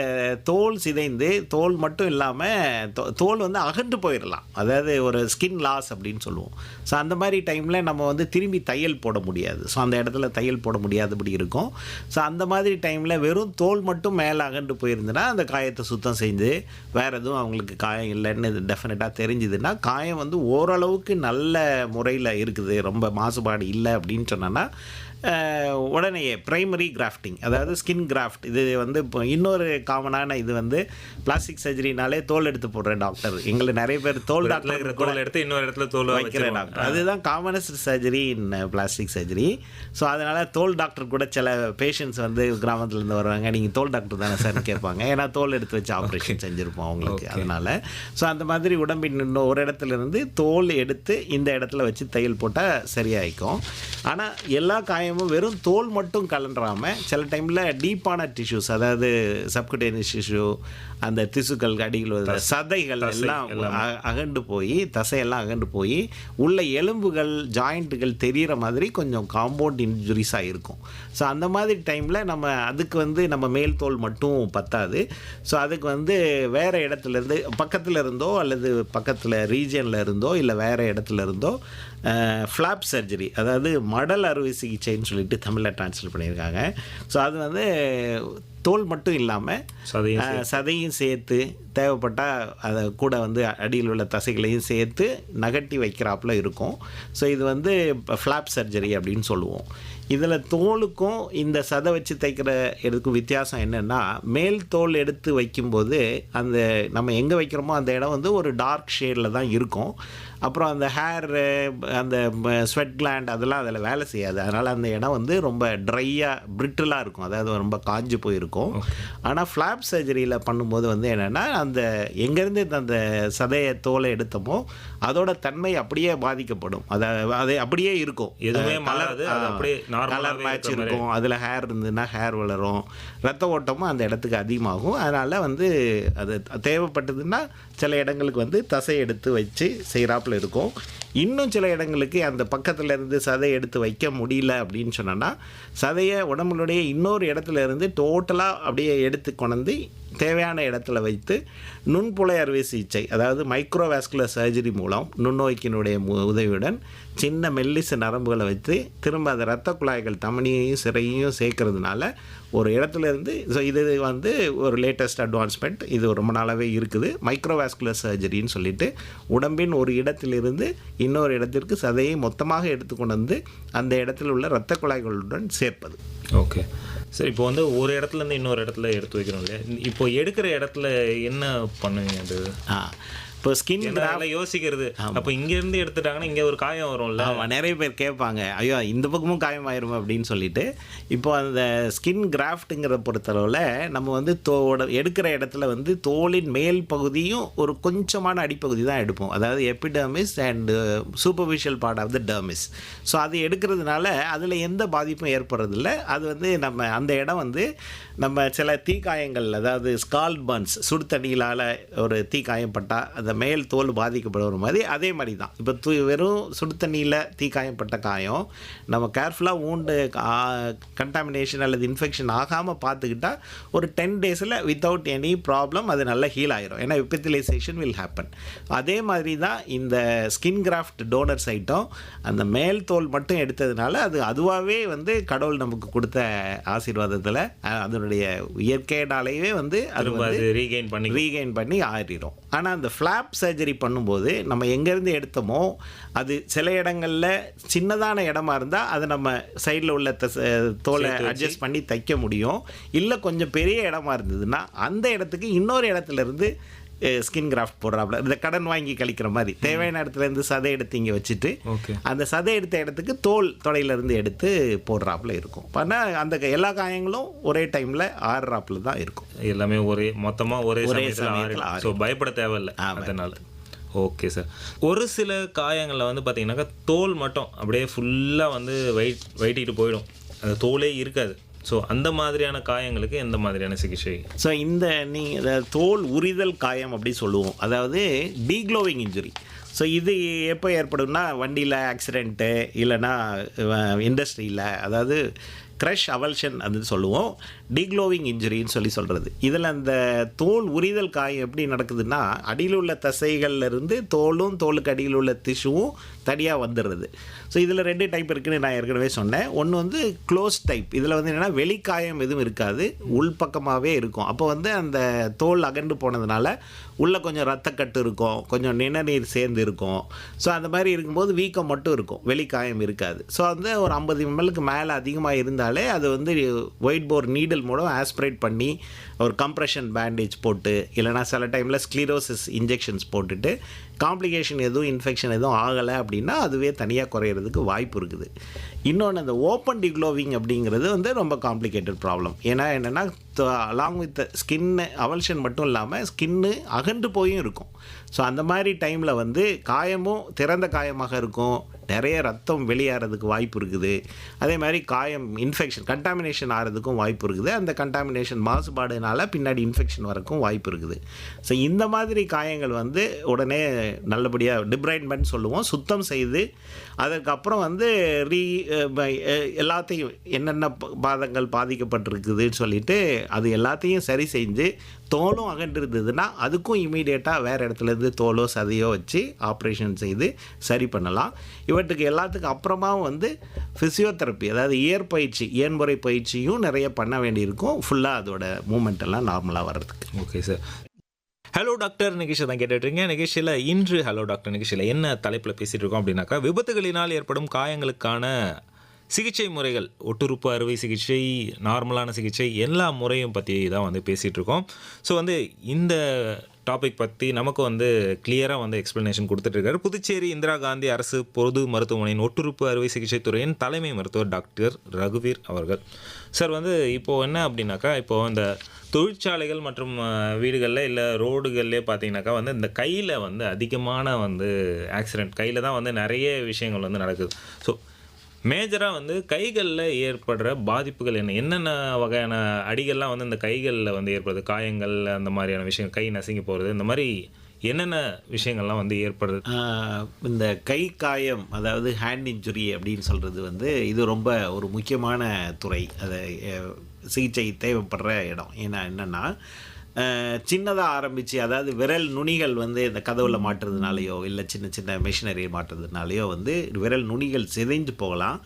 தோல் சிதைந்து தோல் மட்டும் இல்லாமல் தோல் வந்து அகன்று போயிடலாம், அதாவது ஒரு ஸ்கின் லாஸ் அப்படின்னு சொல்லுவோம். ஸோ அந்த மாதிரி டைமில் நம்ம வந்து திரும்பி தையல் போட முடியாது. ஸோ அந்த இடத்துல தையல் போட முடியாதபடி இருக்கும். ஸோ அந்த மாதிரி டைமில் வெறும் தோல் மட்டும் மேலே அகன்று போயிருந்துன்னா அந்த காயத்தை சுத்தம் செஞ்சு வேறு எதுவும் அவங்களுக்கு காயம் இல்லைன்னு டெஃபினட்டாக தெரிஞ்சுதுன்னா, காயம் வந்து ஓரளவுக்கு நல்ல முறையில் இருக்குது, ரொம்ப மாசுபாடு இல்லை அப்படின்னு சொன்னோன்னா உடனே பிரைமரி கிராஃப்டிங் அதாவது ஸ்கின் கிராஃப்ட். இது வந்து இப்போ இன்னொரு காமனான இது வந்து பிளாஸ்டிக் சர்ஜரினாலே தோல் எடுத்து போடுற டாக்டர், எங்களை நிறைய பேர் தோல் டாக்டர் தோல் எடுத்து இன்னொரு இடத்துல தோல் வைக்கிற டாக்டர், அதுதான் காமனஸ்ட் சர்ஜரி இன் பிளாஸ்டிக் சர்ஜரி. ஸோ அதனால் தோல் டாக்டர் கூட சில பேஷண்ட்ஸ் வந்து கிராமத்துலேருந்து வருவாங்க, நீங்கள் தோல் டாக்டர் தானே சார் கேட்பாங்க, ஏன்னா தோல் எடுத்து வச்சு ஆப்ரேஷன் செஞ்சுருப்போம் அவங்களுக்கு. அதனால் ஸோ அந்த மாதிரி உடம்பின் இன்னும் ஒரு இடத்துல இருந்து தோல் எடுத்து இந்த இடத்துல வச்சு தையல் போட்டால் சரியாயிக்கும். ஆனால் எல்லா காயமும் வெறும் தோல் மட்டும் கலண்டுறாமல் சில டைமில் டீப்பான டிஷ்யூஸ், அதாவது சப்குட்டேனியஸ் டிஷ்யூ, அந்த திசுக்கள் அடிகள் சதைகள் எல்லாம் அகண்டு போய் தசையெல்லாம் அகண்டு போய் உள்ள எலும்புகள் ஜாயிண்ட்டுகள் தெரிகிற மாதிரி கொஞ்சம் காம்பவுண்ட் இன்ஜுரிஸாக இருக்கும். ஸோ அந்த மாதிரி டைமில் நம்ம அதுக்கு வந்து நம்ம மேல் தோல் மட்டும் பத்தாது. ஸோ அதுக்கு வந்து வேறு இடத்துலேருந்து பக்கத்தில் இருந்தோ அல்லது பக்கத்தில் ரீஜனில் இருந்தோ இல்லை வேறு இடத்துல இருந்தோ ஃப்ளாப் சர்ஜரி, அதாவது மடல் அறுவை சிகிச்சைன்னு சொல்லிட்டு தமிழில் ட்ரான்ஸ்லேட் பண்ணியிருக்காங்க. ஸோ அது வந்து தோல் மட்டும் இல்லாமல் சதையும் சேர்த்து தேவைப்பட்டால் அதை கூட வந்து அடியில் உள்ள தசைகளையும் சேர்த்து நகட்டி வைக்கிறாப்புல இருக்கும். ஸோ இது வந்து ஃப்ளாப் சர்ஜரி அப்படின்னு சொல்லுவோம். இதில் தோலுக்கும் இந்த சதை வச்சு தைக்கிற இதுக்கும் வித்தியாசம் என்னென்னா, மேல் தோல் எடுத்து வைக்கும்போது அந்த நம்ம எங்கே வைக்கிறோமோ அந்த இடம் வந்து ஒரு டார்க் ஷேடில் தான் இருக்கும். அப்புறம் அந்த ஹேர் அந்த ஸ்வெட் கிளாண்ட் அதெல்லாம் அதில் வேலை செய்யாது. அதனால் அந்த இடம் வந்து ரொம்ப ட்ரையாக பிரிட்டிலாக இருக்கும், அதாவது ரொம்ப காஞ்சு போயிருக்கும். ஆனால் ஃப்ளாப் சர்ஜரியில் பண்ணும்போது வந்து என்னென்னா, அந்த எங்கேருந்து அந்த சதையை தோலை எடுத்தோமோ அதோட தன்மை அப்படியே பாதிக்கப்படும், அது அப்படியே இருக்கும், எதுவுமே கலர் மேட்ச் இருக்கும். அதில் ஹேர் இருந்ததுன்னா ஹேர் வளரும், ரத்த ஓட்டமும் அந்த இடத்துக்கு அதிகமாகும். அதனால் வந்து அது தேவைப்பட்டதுன்னா சில இடங்களுக்கு வந்து தசை எடுத்து வச்சு செய்கிறாப்புல இருக்கும். இன்னும் சில இடங்களுக்கு அந்த பக்கத்தில் இருந்து சதையை எடுத்து வைக்க முடியல அப்படின்னு சொன்னோன்னா, சதையை உடம்புடைய இன்னொரு இடத்துல இருந்து டோட்டலாக அப்படியே எடுத்து கொண்டு தேவையான இடத்துல வைத்து நுண்புழை அறுவை சிகிச்சை, அதாவது மைக்ரோவாஸ்குலர் சர்ஜரி மூலம் நுண்ணோக்கினுடைய உதவியுடன் சின்ன மெல்லிச நரம்புகளை வைத்து திரும்ப அந்த இரத்த குழாய்கள் தமனியையும் சிறையையும் சேர்க்கறதுனால ஒரு இடத்துல இருந்து, ஸோ இது வந்து ஒரு லேட்டஸ்ட் அட்வான்ஸ்மெண்ட், இது ரொம்ப நாளாகவே இருக்குது. மைக்ரோவாஸ்குலர் சர்ஜரின்னு சொல்லிட்டு உடம்பின் ஒரு இடத்திலிருந்து இன்னொரு இடத்திற்கு சதையை மொத்தமாக எடுத்துக்கொண்டு வந்து அந்த இடத்துல உள்ள இரத்த குழாய்களுடன் சேர்ப்பது. ஓகே சரி. இப்போ வந்து ஒரு இடத்துலேருந்து இன்னொரு இடத்துல எடுத்து வைக்கிறோம் இல்லையா, இப்போ எடுக்கிற இடத்துல என்ன பண்ணுவீங்க? அது இப்போ ஸ்கின் அதெல்லாம் யோசிக்கிறது. அப்போ இங்கேருந்து எடுத்துட்டாங்கன்னா இங்கே ஒரு காயம் வரும்ல. ஆமாம், நிறைய பேர் கேட்பாங்க, ஐயோ இந்த பக்கமும் காயமாயிரும் அப்படின்னு சொல்லிட்டு. இப்போ அந்த ஸ்கின் கிராஃப்ட்டுங்கிறத பொறுத்தளவில் நம்ம வந்து எடுக்கிற இடத்துல வந்து தோலின் மேல் பகுதியும் ஒரு கொஞ்சமான அடிப்பகுதி தான் எடுப்போம். அதாவது epidermis and superficial part of the dermis. So அது எடுக்கிறதுனால அதில் எந்த பாதிப்பும் ஏற்படுறதில்ல. அது வந்து நம்ம அந்த இடம் வந்து நம்ம சில தீக்காயங்கள், அதாவது ஸ்கால்ட் பர்ன்ஸ், சுடு தண்ணியிலால் ஒரு தீக்காயப்பட்டால் அந்த மேல் தோல் பாதிக்கப்படுற மாதிரி அதே மாதிரி தான். இப்போ வெறும் சுடு தண்ணியில் தீக்காயப்பட்ட காயம் நம்ம கேர்ஃபுல்லாக ஊண்டு கண்டாமினேஷன் அல்லது இன்ஃபெக்ஷன் ஆகாமல் பார்த்துக்கிட்டா ஒரு 10 டேஸில் வித்தவுட் எனி ப்ராப்ளம் அது நல்லா ஹீல் ஆகிரும். ஏன்னா எபித்தலைசேஷன் வில் ஹேப்பன். அதே மாதிரி தான் இந்த ஸ்கின் கிராஃப்ட் டோனர் சைட்டும் அந்த மேல் தோல் மட்டும் எடுத்ததுனால அது அதுவாகவே வந்து கடவுள் நமக்கு கொடுத்த ஆசீர்வாதத்தில் அதனுடைய இயற்கையினாலேயே வந்து அது வந்து ரீகெயின் பண்ணி ஆறிடும். ஆனால் அந்த ஃப்ளாப் சர்ஜரி பண்ணும்போது நம்ம எங்கேருந்து எடுத்தோமோ அது சில இடங்களில் சின்னதான இடமா இருந்தால் அதை நம்ம சைடில் உள்ள தோலை அட்ஜஸ்ட் பண்ணி தைக்க முடியும். இல்லை கொஞ்சம் பெரிய இடமா இருந்ததுன்னா அந்த இடத்துக்கு இன்னொரு இடத்துலேருந்து ஸ்கின் கிராஃப்ட் போடுறாப்புல, இந்த கடன் வாங்கி கழிக்கிற மாதிரி தேவையான இடத்துலேருந்து சதை எடுத்து இங்கே வச்சுட்டு அந்த சதை எடுத்த இடத்துக்கு தோல் தொடையிலேருந்து எடுத்து போடுறாப்புல இருக்கும். ஆனால் அந்த எல்லா காயங்களும் ஒரே டைமில் ஆறுறாப்புல தான் இருக்கும். எல்லாமே மொத்தமாக ஒரே சமயத்தில். ஸோ பயப்பட தேவையில்லை அதனால். Okay sir. ஒரு சில காயங்களில் வந்து பார்த்தீங்கன்னாக்கா தோல் மட்டும் அப்படியே ஃபுல்லாக வந்து வெயிட்டிட்டு போயிடும், அந்த தோலே இருக்காது. ஸோ அந்த மாதிரியான காயங்களுக்கு எந்த மாதிரியான சிகிச்சை? ஸோ நீங்கள் தோல் உரிதல் காயம் அப்படி சொல்லுவோம், அதாவது டீக்ளோவிங் இன்ஜுரி. ஸோ இது எப்போ ஏற்படும்னா வண்டியில் ஆக்சிடெண்ட்டு இல்லைன்னா இண்டஸ்ட்ரியில், அதாவது க்ரஷ் அவல்ஷன் அப்படின்னு சொல்லுவோம், டீக்ளோவிங் இன்ஜுரின்னு சொல்கிறது. இதில் அந்த தோல் உரிதல் காயம் எப்படி நடக்குதுன்னா அடியில் உள்ள தசைகள்லேருந்து தோலுக்கு அடியில் உள்ள திசுவும் தனியாக வந்துடுறது. ஸோ இதில் 2 டைப் இருக்குதுன்னு நான் ஏற்கனவே சொன்னேன். ஒன்று வந்து க்ளோஸ் டைப். இதில் வந்து என்னென்னா வெளிக்காயம் எதுவும் இருக்காது, உள்பக்கமாகவே இருக்கும். அப்போ வந்து அந்த தோல் அகண்டு போனதுனால உள்ளே கொஞ்சம் ரத்தக்கட்டு இருக்கும், கொஞ்சம் நிணநீர் சேர்ந்து இருக்கும். ஸோ அந்த மாதிரி இருக்கும்போது வீக்கம் மட்டும் இருக்கும், வெளிக்காயம் இருக்காது. ஸோ வந்து ஒரு 50 ml மேலே அதிகமாக இருந்தாலே அது வந்து ஒயிட் போர் நீடில் மூலம் ஆஸ்பிரேட் பண்ணி ஒரு கம்ப்ரெஷன் பேண்டேஜ் போட்டு, இல்லைனா சில டைமில் ஸ்க்ளீரோசிஸ் இன்ஜெக்ஷன்ஸ் போட்டுட்டு காம்ப்ளிகேஷன் எதுவும் இன்ஃபெக்ஷன் எதுவும் ஆகலை அப்படின்னா அதுவே தனியாக குறையிறதுக்கு வாய்ப்பு இருக்குது. இன்னொன்று அந்த ஓப்பன் டிக்ளோவிங் அப்படிங்கிறது வந்து ரொம்ப காம்ப்ளிகேட்டட் ப்ராப்ளம். ஏன்னா என்னென்னா அலாங் வித் ஸ்கின்னு அவல்ஷன் மட்டும் இல்லாமல் ஸ்கின்னு அகன்று போயும் இருக்கும். ஸோ அந்த மாதிரி டைமில் வந்து காயமும் திறந்த காயமாக இருக்கும், நிறைய ரத்தம் வெளியேறதுக்கு வாய்ப்பு இருக்குது. அதே மாதிரி காயம் இன்ஃபெக்ஷன் கண்டாமினேஷன் ஆகிறதுக்கும் வாய்ப்பு இருக்குது. அந்த கண்டாமினேஷன் மாசுபாடுனால பின்னாடி இன்ஃபெக்ஷன் வரக்கும் வாய்ப்பு இருக்குது. ஸோ இந்த மாதிரி காயங்கள் வந்து உடனே நல்லபடியாக டிப்ரைன்மெண்ட் சொல்லுவோம், சுத்தம் செய்து அதற்கப்புறம் வந்து எல்லாத்தையும் என்னென்ன பாதங்கள் பாதிக்கப்பட்டிருக்குதுன்னு சொல்லிட்டு அது எல்லாத்தையும் சரி செஞ்சு தோலும் அகன்றிருந்ததுன்னா அதுக்கும் இமீடியட்டாக வேறு இடத்துலேருந்து தோலோ சதையோ வச்சு ஆப்ரேஷன் செய்து சரி பண்ணலாம். இவற்றுக்கு எல்லாத்துக்கும் அப்புறமாவும் வந்து ஃபிசியோதெரப்பி, அதாவது இயன்முறை பயிற்சியும் நிறைய பண்ண வேண்டியிருக்கும், ஃபுல்லாக அதோட மூமெண்ட் எல்லாம் நார்மலாக வர்றதுக்கு. Okay sir. ஹலோ டாக்டர் நிகழ்ச்சி தான் கேட்டுட்ருங்க. நிகழ்ச்சியில் இன்று ஹலோ டாக்டர் நிகழ்ச்சியில் என்ன தலைப்பில் பேசிகிட்டு இருக்கோம் அப்படின்னாக்கா, விபத்துகளினால் ஏற்படும் காயங்களுக்கான சிகிச்சை முறைகள், ஒட்டுறுப்பு அறுவை சிகிச்சை, நார்மலான சிகிச்சை, எல்லா முறையும் பற்றி தான் வந்து பேசிகிட்டு இருக்கோம். ஸோ வந்து இந்த டாபிக் பற்றி நமக்கு வந்து கிளியராக வந்து எக்ஸ்ப்ளனேஷன் கொடுத்துட்ருக்காரு புதுச்சேரி இந்திரா காந்தி அரசு பொது மருத்துவமனையின் ஒட்டுறுப்பு அறுவை சிகிச்சை துறையின் தலைமை மருத்துவர் டாக்டர் ரகுவீர் அவர்கள். சார் வந்து இப்போது என்ன அப்படின்னாக்கா, இப்போது இந்த தொழிற்சாலைகள் மற்றும் வீடுகளில் இல்லை ரோடுகள்லேயே பார்த்தீங்கன்னாக்கா வந்து இந்த கையில் வந்து அதிகமான வந்து ஆக்சிடெண்ட், கையில் தான் வந்து நிறைய விஷயங்கள் வந்து நடக்குது. ஸோ மேஜராக வந்து கைகளில் ஏற்படுற பாதிப்புகள் என்னென்ன வகையான அடிகள்லாம் வந்து இந்த கைகளில் வந்து ஏற்படுது, காயங்கள், அந்த மாதிரியான விஷயம், கை நசுங்கி போகிறது, இந்த மாதிரி என்னென்ன விஷயங்கள்லாம் வந்து ஏற்படுது? இந்த கை காயம், அதாவது ஹேண்ட் இன்ஜுரி அப்படின்னு சொல்கிறது வந்து இது ரொம்ப ஒரு முக்கியமான துறை. அதை சிகிச்சை தேவைப்படுற இடம். ஏன்னா என்னென்னா சின்னதாக ஆரம்பித்து, அதாவது விரல் நுனிகள் வந்து இந்த கதவில் மாட்டுறதுனாலையோ இல்லை சின்ன சின்ன மிஷினரி மாட்டுறதுனாலையோ வந்து விரல் நுனிகள் சிதைஞ்சு போகலாம்.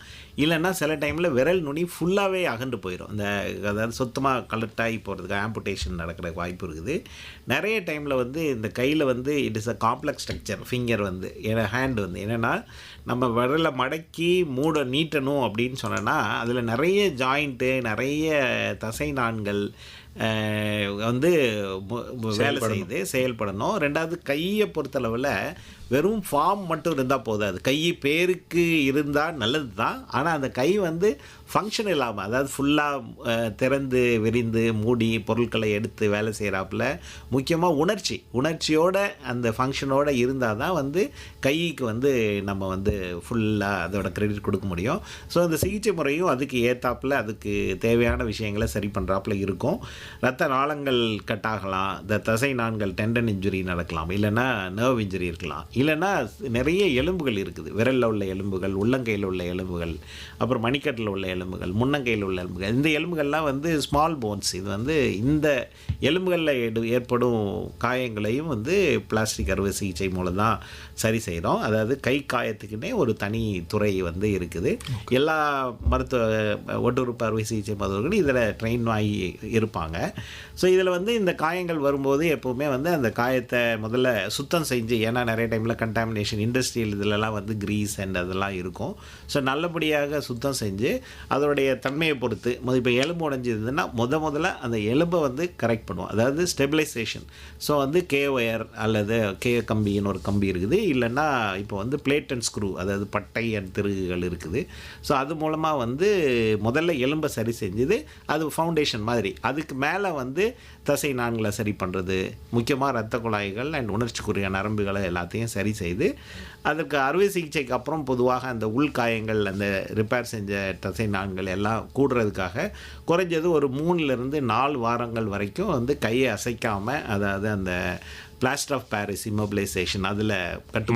இல்லைன்னா சில டைமில் விரல் நுனி ஃபுல்லாகவே அகன்று போயிடும். அதாவது சுத்தமாக கலெக்டாகி போகிறதுக்கு ஆம்புடேஷன் நடக்கிற வாய்ப்பு இருக்குது. நிறைய டைமில் வந்து இந்த கையில் வந்து it is a complex structure. Finger வந்து ஹேண்ட் வந்து என்னென்னா நம்ம விரலை மடக்கி நீட்டணும் அப்படின்னு சொன்னோன்னா அதில் நிறைய ஜாயிண்ட்டு, நிறைய தசை நாண்கள், வந்து வேலை செய்யுது, செயல்படணும். ரெண்டாவது கையை பொறுத்தளவில் வெறும் ஃபார்ம் மட்டும் இருந்தால் போதாது. கை பேருக்கு இருந்தால் நல்லது தான், ஆனால் அந்த கை வந்து ஃபங்க்ஷன் இல்லாமல், அதாவது ஃபுல்லாக திறந்து விரிந்து மூடி பொருட்களை எடுத்து வேலை செய்கிறாப்புல முக்கியமாக உணர்ச்சியோட அந்த ஃபங்க்ஷனோடு இருந்தால் தான் வந்து கைக்கு வந்து நம்ம வந்து ஃபுல்லாக அதோட கிரெடிட் கொடுக்க முடியும். ஸோ அந்த சிகிச்சை முறையும் அதுக்கு ஏற்றாப்புல அதுக்கு தேவையான விஷயங்களை சரி பண்ணுறாப்புல இருக்கும். இரத்த நாளங்கள் கட்டாகலாம், இந்த தசை நாண்கள் டெண்டன் இன்ஜுரி நடக்கலாம், இல்லைன்னா நர்வ் இன்ஜுரி இருக்கலாம், இல்லைன்னா நிறைய எலும்புகள் இருக்குது. விரலில் உள்ள எலும்புகள், உள்ளங்கையில் உள்ள எலும்புகள், அப்புறம் மணிக்கட்டில் உள்ள எலும்புகள், முன்னங்கையில் உள்ள எலும்புகள். இந்த எலும்புகள்லாம் வந்து ஸ்மால் போன்ஸ். இது வந்து இந்த எலும்புகளில் ஏற்படும் காயங்களையும் வந்து பிளாஸ்டிக் அறுவை சிகிச்சை மூலம் தான் சரி செய்கிறோம். அதாவது கை காயத்துக்குன்னே ஒரு தனி துறை வந்து இருக்குது. எல்லா ஒட்டுறுப்பு அறுவை சிகிச்சை மருத்துவர்களும் இதில் ட்ரெயின் ஆகி இருப்பாங்க. ஸோ இதில் வந்து இந்த காயங்கள் வரும்போது எப்போவுமே வந்து அந்த காயத்தை முதல்ல சுத்தம் செஞ்சு, ஏன்னா நிறைய டைமில் கண்டாமினேஷன் இண்டஸ்ட்ரியல் இதிலலாம் வந்து கிரீஸ் அண்ட் அதெல்லாம் இருக்கும். ஸோ நல்லபடியாக சுத்தம் செஞ்சு அதோடைய தன்மையை பொறுத்து இப்போ எலும்பு உடைஞ்சிருந்ததுன்னா முதல்ல அந்த எலும்பை வந்து கரெக்ட் பண்ணுவோம், அதாவது ஸ்டெபிலைசேஷன். ஸோ வந்து கே ஒயர் அல்லது கே கம்பின்னு ஒரு கம்பி இருக்குது, இல்லைன்னா இப்போ வந்து பிளேட் அண்ட் ஸ்க்ரூ, அதாவது பட்டை அண்ட் திருகுகள் இருக்குது. ஸோ அது மூலமாக வந்து முதல்ல எலும்பை சரி செஞ்சுது, அது ஃபவுண்டேஷன் மாதிரி. அதுக்கு மேலே வந்து தசை நான்களை சரி பண்ணுறது, முக்கியமாக இரத்த குழாய்கள் அண்ட் உணர்ச்சிக்குரிய நரம்புகளை எல்லாத்தையும் சரி செய்து, அதுக்கு அறுவை சிகிச்சைக்கு அப்புறம் பொதுவாக அந்த உள்காயங்கள், அந்த ரிப்பேர் செஞ்ச தசை நான்கள் எல்லாம் கூடுறதுக்காக குறைஞ்சது ஒரு 3-4 வாரங்கள் வரைக்கும் வந்து கையை அசைக்காமல், அதாவது அந்த பிளாஸ்டர் ஆஃப் பாரிஸ் இம்மொபிலைசேஷன், அதில்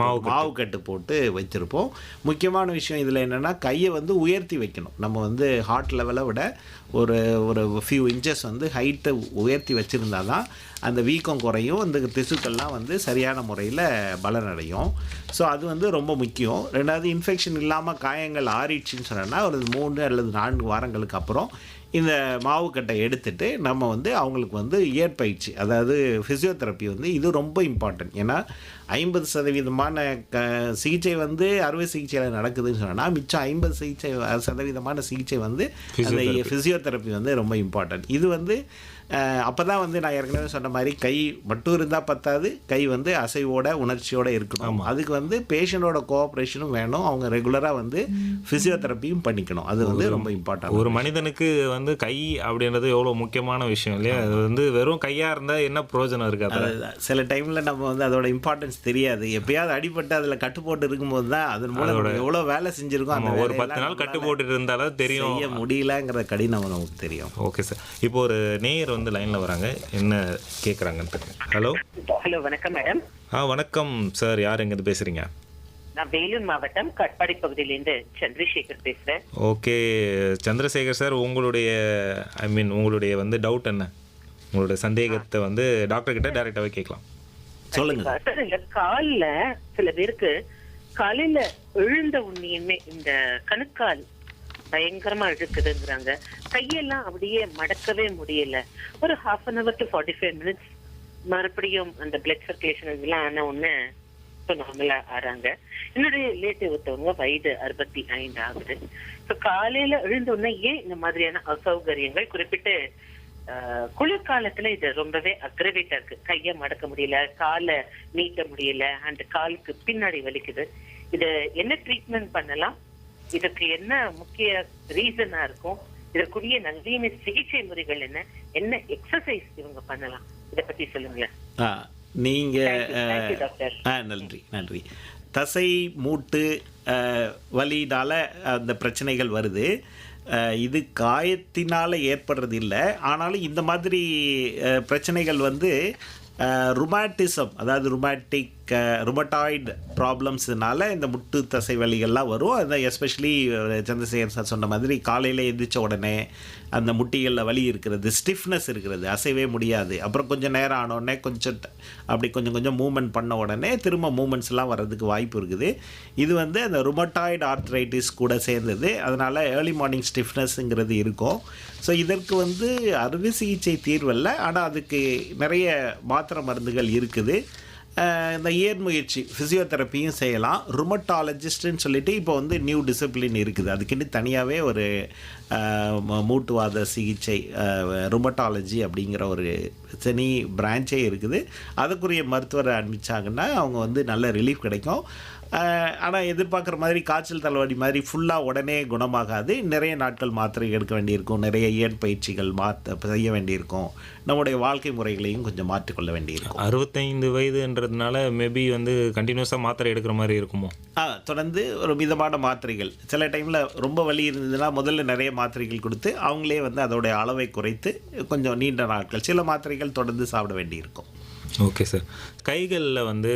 மாவு கட்டு போட்டு வச்சுருப்போம். முக்கியமான விஷயம் இதில் என்னென்னா, கையை வந்து உயர்த்தி வைக்கணும். நம்ம வந்து ஹார்ட் லெவலை விட ஒரு ஃபியூ இன்ச்சஸ் வந்து ஹைட்டை உயர்த்தி வச்சுருந்தா தான் அந்த வீக்கம் குறையும், அந்த திசுக்கள்லாம் வந்து சரியான முறையில் பலனடையும். ஸோ அது வந்து ரொம்ப முக்கியம். ரெண்டாவது, இன்ஃபெக்ஷன் இல்லாமல் காயங்கள் ஆறிடுச்சின்னு சொன்னோன்னா ஒரு 3 அல்லது 4 வாரங்களுக்கு அப்புறம் இந்த மாவுக்கட்டை எடுத்துட்டு நம்ம வந்து அவங்களுக்கு வந்து இயற்பயிற்சி, அதாவது ஃபிசியோதெரப்பி வந்து இது ரொம்ப இம்பார்ட்டன்ட். ஏன்னா 50% சிகிச்சை வந்து அறுவை சிகிச்சையில் நடக்குதுன்னு சொன்னால் மிச்சம் 50% சிகிச்சை வந்து அந்த ஃபிசியோதெரப்பி வந்து ரொம்ப இம்பார்ட்டன்ட். இது வந்து அப்போ தான் வந்து நான் ஏற்கனவே சொன்ன மாதிரி கை மட்டும் இருந்தால் பத்தாது, கை வந்து அசைவோட உணர்ச்சியோடு இருக்கணும். அதுக்கு வந்து பேஷண்ட்டோட கோஆப்ரேஷனும் வேணும், அவங்க ரெகுலராக வந்து ஃபிசியோதெரப்பியும் பண்ணிக்கணும். அது வந்து ரொம்ப இம்பார்ட்டன்ட். ஒரு மனிதனுக்கு வந்து கை அப்படின்றது எவ்வளோ முக்கியமான விஷயம் இல்லையா? அது வந்து வெறும் கையாக இருந்தால் என்ன பிரயோஜனம் இருக்காது. சில டைமில் நம்ம வந்து அதோட இம்பார்ட்டன்ஸ் தெரியாது. எப்பயாவது அடிபட்டு அதில் கட்டு போட்டு இருக்கும்போது தான் அதன் மூலம் எவ்வளோ வேலை செஞ்சுருக்கோம். அந்த ஒரு 10 நாள் கட்டு போட்டு இருந்தாலும் தெரியும், செய்ய முடியலங்கிற கடினம் நமக்கு தெரியும். ஓகே சார், இப்போ ஒரு நேயர் வந்து லைனில் வராங்க, என்ன கேட்குறாங்கன்னு தெரியும். ஹலோ வணக்கம் மேடம். வணக்கம் சார், யார் எங்கேருந்து பேசுகிறீங்க? நான் வேலூர் மாவட்டம் கட்பாடி பகுதியிலேருந்து சந்திரசேகர் பேசுகிறேன். ஓகே சந்திரசேகர் சார், உங்களுடைய வந்து டவுட் என்ன? உங்களுடைய சந்தேகத்தை வந்து டாக்டர் கிட்ட டைரெக்டாகவே கேட்கலாம். சொல்லுங்க சார். இந்த காலில் சில பேருக்கு காலையில் எழுந்த உண்மையுமே இந்த கணுக்கால் பயங்கரமா இழுக்குதுங்கிறாங்க. கையெல்லாம் அப்படியே மடக்கவே முடியல. ஒரு 1/2 hour to 45 minutes மறுபடியும் அந்த பிளட் சர்க்குலேஷன் இதெல்லாம் ஆன ஒண்ணு நார்மலா ஆறாங்க. என்னுடைய ரிலேட்டிவ் ஒருத்தவங்க வயது 65 ஆகுது. ஸோ காலையில எழுந்த உடனே ஏன் இந்த மாதிரியான அசௌகரியங்கள், குறிப்பிட்டு குளிர்காலத்துல இது ரொம்பவே அக்ரவேட்டா இருக்கு. கையை மடக்க முடியல, காலை நீட்ட முடியல, அந்த காலுக்கு பின்னாடி வலிக்குது. இது என்ன ட்ரீட்மெண்ட் பண்ணலாம்? இதுக்கு என்ன முக்கிய ரீசனா இருக்கும்? இதற்குரிய நவீன சிகிச்சை முறைகள் என்ன எக்ஸசைஸ் இவங்க பண்ணலாம்? இதை பத்தி சொல்லுங்களேன். நன்றி. தசை மூட்டு வலினால அந்த பிரச்சனைகள் வருது. இது காயத்தினால் ஏற்படுறது இல்லை. ஆனாலும் இந்த மாதிரி பிரச்சனைகள் வந்து ருமாட்டிசம், அதாவது ருமட்டாய்டு ப்ராப்ளம்ஸ்னால இந்த முட்டு தசை வலிகள்லாம் வரும். அது எஸ்பெஷலி சந்திரசேகர் சார் சொன்ன மாதிரி காலையில் எழுந்திரிச்ச உடனே அந்த முட்டிகளில் வலி இருக்கிறது, ஸ்டிஃப்னஸ் இருக்கிறது, அசைவே முடியாது. அப்புறம் கொஞ்சம் நேரம் ஆனோடனே கொஞ்சம் மூமெண்ட் பண்ண உடனே திரும்ப மூமெண்ட்ஸ்லாம் வர்றதுக்கு வாய்ப்பு இருக்குது. இது வந்து அந்த ருமட்டாய்டு ஆர்த்ரைட்டிஸ் கூட சேர்ந்தது. அதனால் ஏர்லி மார்னிங் ஸ்டிஃப்னஸ்ங்கிறது இருக்கும். ஸோ இதற்கு வந்து அறுவை சிகிச்சை தீர்வல்ல, ஆனால் அதுக்கு நிறைய மாத்திரை மருந்துகள் இருக்குது. இந்த இயற் முயற்சி ஃபிசியோதெரப்பியும் செய்யலாம். ருமட்டாலஜிஸ்ட்டுன்னு சொல்லிட்டு இப்போ வந்து நியூ டிசிப்ளின் இருக்குது. அதுக்குன்னு தனியாகவே ஒரு மூட்டுவாத சிகிச்சை ருமட்டாலஜி அப்படிங்கிற ஒரு தனி பிரான்ச்சே இருக்குது. அதுக்குரிய மருத்துவரை அனுப்பிச்சாங்கன்னா அவங்க வந்து நல்ல ரிலீஃப் கிடைக்கும். ஆனால் எதிர்பார்க்குற மாதிரி காய்ச்சல் தலைவலி மாதிரி ஃபுல்லாக உடனே குணமாகாது. நிறைய நாட்கள் மாத்திரை எடுக்க வேண்டியிருக்கும், நிறைய இயற்பயிற்சிகள் செய்ய வேண்டியிருக்கும், நம்முடைய வாழ்க்கை முறைகளையும் கொஞ்சம் மாற்றிக்கொள்ள வேண்டியிருக்கும். 65 வயதுன்றதுனால மேபி வந்து கண்டினியூஸாக மாத்திரை எடுக்கிற மாதிரி இருக்குமோ? தொடர்ந்து ஒரு மிதமான மாத்திரைகள், சில டைமில் ரொம்ப வலி இருந்ததுன்னா முதல்ல நிறைய மாத்திரைகள் கொடுத்து அவங்களே வந்து அதோடைய அளவை குறைத்து கொஞ்சம் நீண்ட நாட்கள் சில மாத்திரைகள் தொடர்ந்து சாப்பிட வேண்டியிருக்கும். Okay sir. கைகளில் வந்து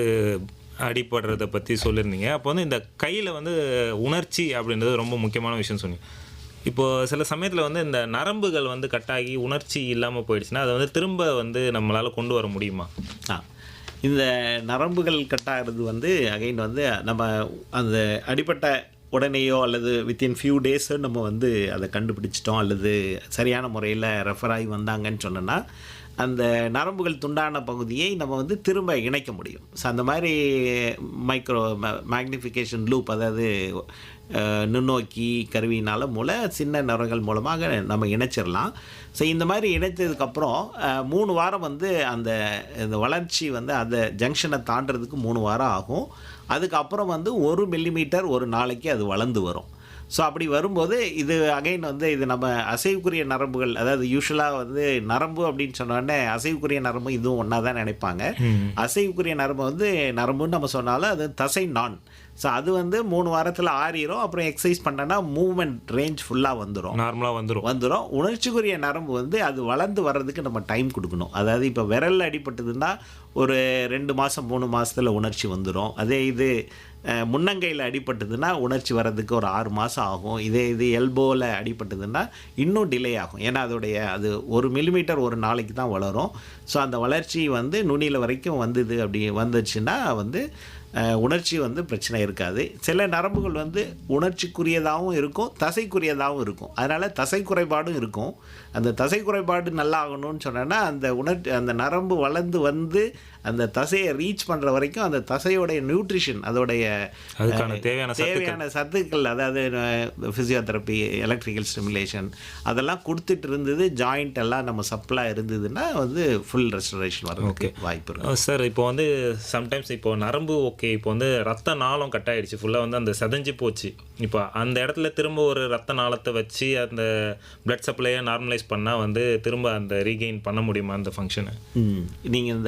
அடிபடுறதை பற்றி சொல்லியிருந்தீங்க. அப்போ வந்து இந்த கையில் வந்து உணர்ச்சி அப்படின்றது ரொம்ப முக்கியமான விஷயம் சொன்னீங்க. இப்போது சில சமயத்தில் வந்து இந்த நரம்புகள் வந்து கட்டாகி உணர்ச்சி இல்லாமல் போயிடுச்சுன்னா அதை வந்து திரும்ப வந்து நம்மளால் கொண்டு வர முடியுமா? இந்த நரம்புகள் கட்டாகிறது வந்து அகைன் வந்து நம்ம அந்த அடிப்பட்ட உடனேயோ அல்லது வித்தின் ஃபியூ டேஸோ நம்ம வந்து அதை கண்டுபிடிச்சிட்டோம் அல்லது சரியான முறையில் ரெஃபர் ஆகி வந்தாங்கன்னு சொன்னோன்னா அந்த நரம்புகள் துண்டான பகுதியை நம்ம வந்து திரும்ப இணைக்க முடியும். ஸோ அந்த மாதிரி மேக்னிஃபிகேஷன் லூப், அதாவது நுண்ணோக்கி கருவியினால் சின்ன நரங்கள் மூலமாக நம்ம இணைச்சிடலாம். ஸோ இந்த மாதிரி இணைத்ததுக்கப்புறம் 3 வாரம் வந்து இந்த வளர்ச்சி வந்து அந்த ஜங்ஷனை தாண்டறதுக்கு 3 வாரம் ஆகும். அதுக்கப்புறம் வந்து 1 மில்லிமீட்டர் ஒரு நாளைக்கு அது வளர்ந்து வரும். ஸோ அப்படி வரும்போது இது அகைன் வந்து இது நம்ம அசைவுக்குரிய நரம்புகள், அதாவது யூஸ்வலாக வந்து நரம்பு அப்படின்னு சொன்னோடனே அசைவுக்குரிய நரம்பு இதுவும் ஒன்றா தான் நினைப்பாங்க. அசைவுக்குரிய நரம்பு வந்து நரம்புன்னு நம்ம சொன்னாலும் அது தசை நான். ஸோ அது வந்து 3 வாரத்தில் ஆறிடும். அப்புறம் எக்ஸசைஸ் பண்ணோன்னா மூவ்மெண்ட் ரேஞ்ச் ஃபுல்லாக நார்மலாக வந்துடும். உணர்ச்சிக்குரிய நரம்பு வந்து அது வளர்ந்து வர்றதுக்கு நம்ம டைம் கொடுக்கணும். அதாவது இப்போ விரலில் அடிபட்டதுன்னா ஒரு 2 மாதம் 3 மாதத்தில் உணர்ச்சி வந்துடும். அதே இது முன்னங்கையில் அடிபட்டதுன்னா உணர்ச்சி வர்றதுக்கு ஒரு 6 மாதம் ஆகும். இது எல்போவில் அடிபட்டதுன்னா இன்னும் டிலே ஆகும். ஏன்னா அது 1 மில்லிமீட்டர் ஒரு நாளைக்கு தான் வளரும். ஸோ அந்த வளர்ச்சி வந்து நுனியில் வரைக்கும் வந்துச்சுன்னா வந்து உணர்ச்சி வந்து பிரச்சனை இருக்காது. சில நரம்புகள் வந்து உணர்ச்சிக்குரியதாகவும் இருக்கும், தசைக்குரியதாகவும் இருக்கும். அதனால் தசை குறைபாடும் இருக்கும். அந்த தசை குறைபாடு நல்லா ஆகணும்னு சொன்னோன்னா அந்த நரம்பு வளர்ந்து வந்து அந்த தசையை ரீச் பண்ணுற வரைக்கும் அந்த தசையோடைய நியூட்ரிஷன், அதோடைய தேவையான சத்துக்கள், அதாவது ஃபிசியோதெரப்பி, எலக்ட்ரிக்கல் ஸ்டிமுலேஷன் அதெல்லாம் கொடுத்துட்டு இருந்தது, ஜாயிண்ட் எல்லாம் நம்ம சப்ளை இருந்ததுன்னா வந்து ஃபுல் ரெஸ்டரேஷன் வரதுக்கு வாய்ப்பு இருக்குது. சார் இப்போ வந்து சம்டைம்ஸ் இப்போ நரம்பு ஓகே, இப்போ வந்து ரத்த நாளம் கட் ஆகிடுச்சு, ஃபுல்லாக வந்து அந்த செதஞ்சு போச்சு. இப்போ அந்த இடத்துல திரும்ப ஒரு ரத்த நாளத்தை வச்சு அந்த பிளட் சப்ளையை நார்மலைஸ் பண்ணால் வந்து திரும்ப அந்த ரீகெயின் பண்ண முடியுமா அந்த ஃபங்க்ஷனை? நீங்கள்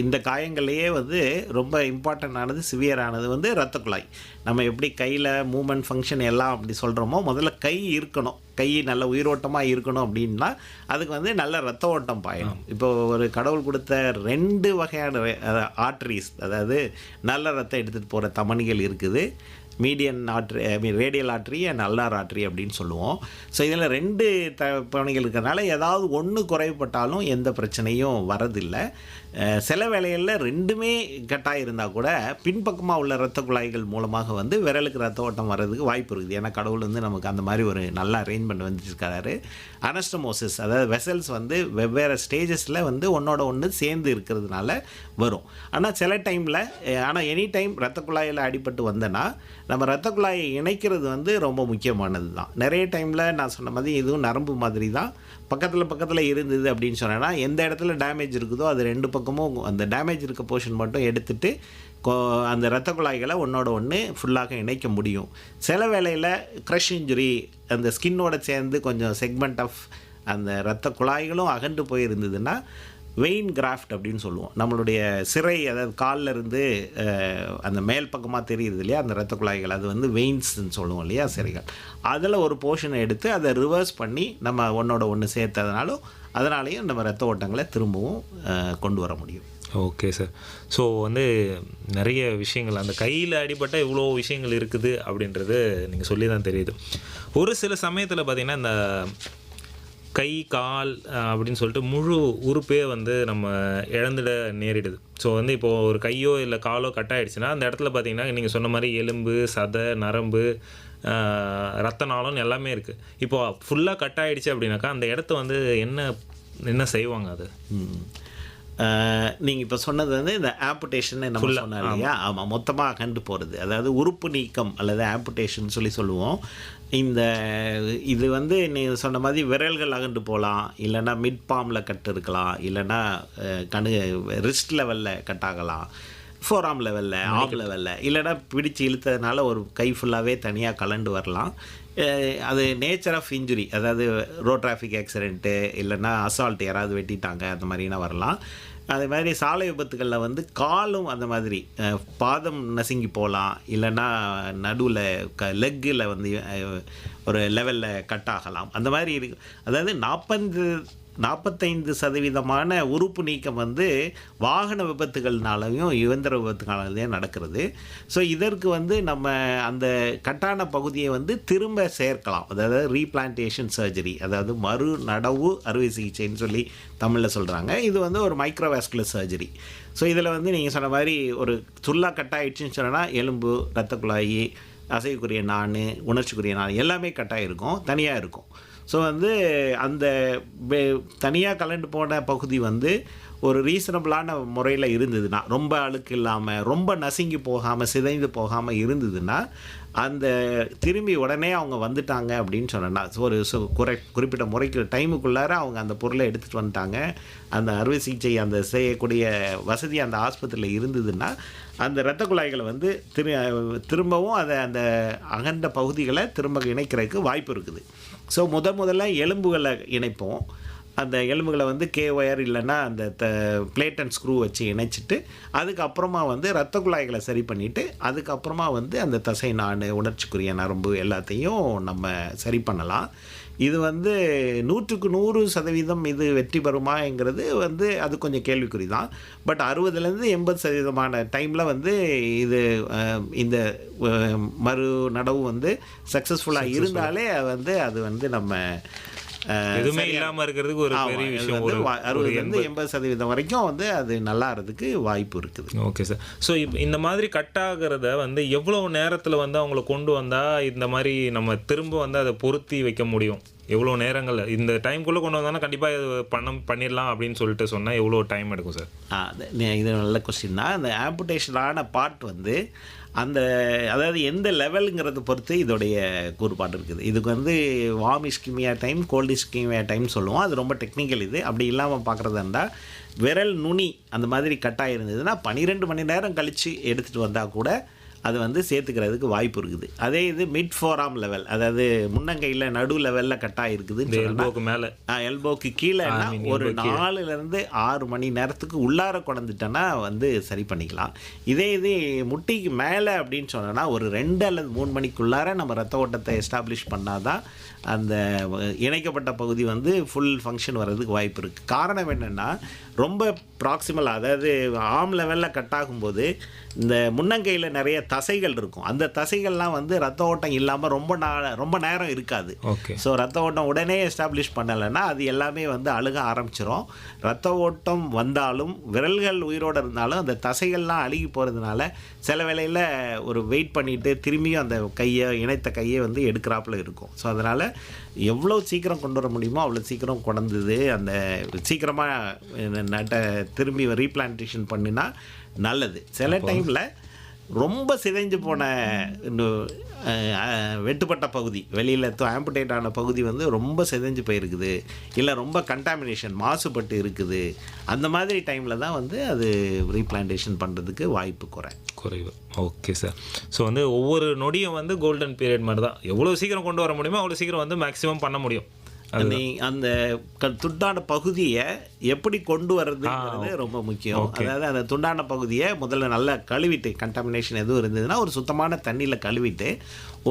இந்த காயங்கள்லேயே வந்து ரொம்ப இம்பார்ட்டൻ്றானது, சிவியரானது வந்து இரத்த குழாய். நம்ம எப்படி கையில் மூமெண்ட் ஃபங்க்ஷன் எல்லாம் அப்படி சொல்கிறோமோ, முதல்ல கை இருக்கணும், கை நல்ல உயிரோட்டமாக இருக்கணும் அப்படின்னா அதுக்கு வந்து நல்ல ரத்த ஓட்டம் பாயணும். இப்போ ஒரு கடவுள் கொடுத்த 2 வகையான ஆர்ட்ரிஸ், அதாவது நல்ல ரத்தம் எடுத்துகிட்டு போகிற தமனிகள் இருக்குது. Median artery, radial artery and ulnar artery அப்படின்னு சொல்லுவோம். ஸோ இதில் 2 பணிகள் இருக்கிறதுனால ஏதாவது ஒன்று குறைபட்டாலும் எந்த பிரச்சனையும் வரதில்லை. சில வேளைகளில் 2மே கட்டாக இருந்தால் கூட பின்பக்கமாக உள்ள இரத்த குழாய்கள் மூலமாக வந்து விரலுக்கு ரத்த ஓட்டம் வர்றதுக்கு வாய்ப்பு இருக்குது. ஏன்னா கடவுள் வந்து நமக்கு அந்த மாதிரி ஒரு நல்ல அரேஞ்ச்மெண்ட் வந்துருக்காரு. அனஸ்டமோசிஸ், அதாவது வெசல்ஸ் வந்து வெவ்வேறு ஸ்டேஜஸில் வந்து ஒன்றோட ஒன்று சேர்ந்து இருக்கிறதுனால வரும். ஆனால் சில டைமில், ஆனால் எனி டைம் இரத்த குழாயில் அடிபட்டு வந்தேன்னா நம்ம இரத்த குழாயை இணைக்கிறது வந்து ரொம்ப முக்கியமானது தான். நிறைய டைமில் நான் சொன்ன மாதிரி இதுவும் நரம்பு மாதிரி தான், பக்கத்தில் இருந்தது அப்படின்னு சொன்னேன்னா எந்த இடத்துல டேமேஜ் இருக்குதோ அது 2 பக்கமும் அந்த டேமேஜ் இருக்க போர்ஷன் மட்டும் எடுத்துகிட்டு அந்த இரத்த குழாய்களை ஒன்றோட ஒன்று ஃபுல்லாக இணைக்க முடியும். சில வேளையில் க்ரஷ் இன்ஜுரி, அந்த ஸ்கின்னோட சேர்ந்து கொஞ்சம் செக்மெண்ட் ஆஃப் அந்த இரத்த குழாய்களும் அகன்று போயிருந்ததுன்னா வெயின் கிராஃப்ட் அப்படின்னு சொல்லுவோம். நம்மளுடைய சிறை, அதாவது காலில் இருந்து அந்த மேல் பக்கமாக தெரியுது இல்லையா அந்த இரத்த குழாய்கள், அது வந்து வெயின்ஸ்ன்னு சொல்லுவோம் இல்லையா, சிறைகள். அதில் ஒரு போர்ஷனை எடுத்து அதை ரிவர்ஸ் பண்ணி நம்ம ஒன்றோட ஒன்று அதனாலையும் நம்ம இரத்த ஓட்டங்களை திரும்பவும் கொண்டு வர முடியும். Okay sir. ஸோ வந்து நிறைய விஷயங்கள் அந்த கையில் அடிபட்ட இவ்வளோ விஷயங்கள் இருக்குது அப்படின்றது நீங்கள் சொல்லி தான் தெரியுது. ஒரு சில சமயத்தில் பார்த்திங்கன்னா இந்த கை கால் அப்படின்னு சொல்லிட்டு முழு உறுப்பே வந்து நம்ம இழந்துட நேரிடுது. ஸோ வந்து இப்போது ஒரு கையோ இல்லை காலோ கட் ஆகிடுச்சுன்னா அந்த இடத்துல பார்த்திங்கன்னா நீங்கள் சொன்ன மாதிரி எலும்பு, சதை, நரம்பு, ரத்த நாளம்னு எல்லாமே இருக்குது. இப்போது ஃபுல்லாக கட் ஆகிடுச்சு அப்படின்னாக்கா அந்த இடத்த வந்து என்ன செய்வாங்க? அது நீங்கள் இப்போ சொன்னது வந்து இந்த ஆம்புடேஷன் நம்ம சொன்னோம் இல்லையா? ஆமாம், மொத்தமாக கண்டு போகிறது, அதாவது உறுப்பு நீக்கம் அல்லது ஆம்புடேஷன் சொல்லுவோம். இது வந்து நீங்கள் சொன்ன மாதிரி விரல்கள் அகண்டு போகலாம், இல்லைன்னா மிட் பாமில் கட்டு இருக்கலாம், இல்லைன்னா ரிஸ்ட் லெவலில் கட் ஆகலாம், ஃபோர் ஆர்ம் லெவலில், ஆர்ம் லெவலில், இல்லைன்னா பிடிச்சி இழுத்ததுனால ஒரு கை ஃபுல்லாகவே தனியாக கலண்டு வரலாம். அது நேச்சர் ஆஃப் இன்ஜுரி, அதாவது ரோட் டிராஃபிக் ஆக்சிடெண்ட்டு, இல்லைன்னா அசால்ட் யாராவது வெட்டிட்டாங்க அந்த மாதிரினா வரலாம். அதே மாதிரி சாலை விபத்துகளில் வந்து காலும் அந்த மாதிரி பாதம் நசுங்கி போகலாம், இல்லைன்னா நடுவில் லெக்கில் வந்து ஒரு லெவலில் கட் ஆகலாம். அந்த மாதிரி இருக்கு. அதாவது 45% உறுப்பு நீக்கம் வந்து வாகன விபத்துகள்னாலையும் இயந்திர விபத்துகளாலையும் நடக்கிறது. ஸோ இதற்கு வந்து நம்ம அந்த கட்டான பகுதியை வந்து திரும்ப சேர்க்கலாம், அதாவது ரீபிளான்டேஷன் சர்ஜரி, அதாவது மறு நடவு அறுவை சிகிச்சைன்னு சொல்லி தமிழில் சொல்கிறாங்க. இது வந்து ஒரு மைக்ரோவாஸ்குலர் சர்ஜரி. ஸோ இதில் வந்து நீங்கள் சொன்ன மாதிரி ஒரு சுல்லா கட்டாயிடுச்சுன்னு சொன்னால் எலும்பு, இரத்த குழாய், அசைவுக்குரிய நாண், உணர்ச்சிக்குரிய நாண் எல்லாமே கட்டாயிருக்கும், தனியாக இருக்கும். ஸோ வந்து அந்த தனியாக கலண்டு போன பகுதி வந்து ஒரு ரீசனபிளான முறையில் இருந்ததுன்னா, ரொம்ப அழுக்கு இல்லாமல், ரொம்ப நசுங்கி போகாமல், சிதைந்து போகாமல் இருந்ததுன்னா, அந்த திரும்பி உடனே அவங்க வந்துட்டாங்க அப்படின்னு சொன்னா, ஒரு குறிப்பிட்ட முறைக்கு டைமுக்குள்ளார அவங்க அந்த பொருளை எடுத்துகிட்டு வந்துட்டாங்க, அந்த அறுவை சிகிச்சை அந்த செய்யக்கூடிய வசதி அந்த ஆஸ்பத்திரியில் இருந்ததுன்னா, அந்த இரத்த குழாய்களை வந்து திரும்பவும் அந்த அகண்ட பகுதிகளை திரும்ப இணைக்கிறதுக்கு வாய்ப்பு இருக்குது. ஸோ முதல்ல எலும்புகளை இணைப்போம். அந்த எலும்புகளை வந்து ஒயர் இல்லைன்னா அந்த பிளேட் அண்ட் ஸ்க்ரூ வச்சு இணைச்சிட்டு, அதுக்கப்புறமா வந்து இரத்த குழாய்களை சரி பண்ணிவிட்டு, அதுக்கப்புறமா வந்து அந்த தசை நாண், உணர்ச்சிக்குரிய நரம்பு எல்லாத்தையும் நம்ம சரி பண்ணலாம். இது வந்து 100% இது வெற்றி பெறுமாங்கிறது வந்து அது கொஞ்சம் கேள்விக்குறி தான். பட் 60% 80% டைமில் வந்து இது இந்த மறு நடவு வந்து சக்ஸஸ்ஃபுல்லாக இருந்தாலே வந்து அது வந்து நம்ம எதுவுமே இல்லாமல் இருக்கிறதுக்கு ஒரு பெரிய விஷயம். 60-80% வரைக்கும் வந்து அது நல்லா இருக்கிறதுக்கு வாய்ப்பு இருக்குது. Okay sir. ஸோ இந்த மாதிரி கட் ஆகிறத வந்து எவ்வளோ நேரத்தில் வந்து அவங்கள கொண்டு வந்தால் இந்த மாதிரி நம்ம திரும்ப வந்து அதை பொருத்தி வைக்க முடியும்? எவ்வளோ நேரங்கள் இந்த டைம்குள்ளே கொண்டு வந்தாலும் கண்டிப்பாக இது பண்ணிடலாம் அப்படின்னு சொல்லிட்டு சொன்னால் எவ்வளோ டைம் எடுக்கும் சார்? இது நல்ல கொஸ்டின் தான். அந்த ஆம்புடேஷனான பார்ட் வந்து அதாவது எந்த லெவலுங்கிறத பொறுத்து இதோடைய கூறுபாடு இருக்குது. இதுக்கு வந்து warm ischemia time, cold ischemia time சொல்லுவோம். அது ரொம்ப டெக்னிக்கல். இது அப்படி இல்லாமல் பார்க்குறதா இருந்தால் விரல் நுனி அந்த மாதிரி கட்டாக இருந்ததுன்னா 12 மணி நேரம் கழித்து எடுத்துகிட்டு வந்தால் கூட அது வந்து சேர்த்துக்கிறதுக்கு வாய்ப்பு இருக்குது. அதே இது மிட் ஃபோராம் லெவல், அதாவது முன்னங்கையில் நடு லெவலில் கட்டாக இருக்குது, எல்போக்கு மேலே, எல்போக்கு கீழே ஒரு 4 to 6 மணி நேரத்துக்கு உள்ளார கொண்டுட்டோன்னா வந்து சரி பண்ணிக்கலாம். இதே இது முட்டிக்கு மேலே அப்படின்னு சொன்னோன்னா ஒரு 2 அல்லது 3 மணிக்குள்ளார நம்ம ரத்த ஓட்டத்தை எஸ்டாப்ளிஷ் பண்ணால் தான் அந்த இணைக்கப்பட்ட பகுதி வந்து ஃபுல் ஃபங்க்ஷன் வர்றதுக்கு வாய்ப்பு இருக்குது. காரணம் என்னென்னா, ரொம்ப ப்ராக்சிமல், அதாவது ஆர்ம் லெவலில் கட் ஆகும்போது இந்த முன்னங்கையில் நிறைய தசைகள் இருக்கும். அந்த தசைகள்லாம் வந்து ரத்த ஓட்டம் இல்லாமல் ரொம்ப நேரம் இருக்காது. ஸோ ரத்த ஓட்டம் உடனே எஸ்டாப்ளிஷ் பண்ணலைன்னா அது எல்லாமே வந்து அழுக ஆரம்பிச்சிடும். ரத்த ஓட்டம் வந்தாலும் விரல்கள் உயிரோடு இருந்தாலும் அந்த தசைகள்லாம் அழுகி போகிறதுனால சில வேளையில் ஒரு வெயிட் பண்ணிவிட்டு திரும்பியும் அந்த இணைத்த கையை வந்து எடுக்கிறாப்புல இருக்கும். ஸோ அதனால் எவ்வளோ சீக்கிரம் கொண்டு வர முடியுமோ அவ்வளோ சீக்கிரம் கொண்டது அந்த சீக்கிரமாக திரும்பி ரீபிளான்டேஷன் பண்ணினா நல்லது. சில டைமில் ரொம்ப சிதைஞ்சு போன வெட்டுப்பட்ட பகுதி, வெளியில் ஆம்புடேட் ஆன பகுதி வந்து ரொம்ப சிதைஞ்சு போயிருக்குது, இல்லை ரொம்ப கண்டாமினேஷன் மாசுபட்டு இருக்குது, அந்த மாதிரி டைமில் தான் வந்து அது ரீபிளான்டேஷன் பண்ணுறதுக்கு வாய்ப்பு குறைவு. Okay sir. ஸோ வந்து ஒவ்வொரு நொடியும் வந்து கோல்டன் பீரியட் மாதிரி தான். எவ்வளோ சீக்கிரம் கொண்டு வர முடியுமோ அவ்வளோ சீக்கிரம் வந்து மேக்ஸிமம் பண்ண முடியும். அந்த துண்டான பகுதியை எப்படி கொண்டு வர்றதுங்கிறது ரொம்ப முக்கியம். அதாவது அந்த துண்டான பகுதியை முதல்ல நல்லா கழுவிட்டு, கண்டாமினேஷன் எதுவும் இருந்ததுன்னா ஒரு சுத்தமான தண்ணியில் கழுவிட்டு,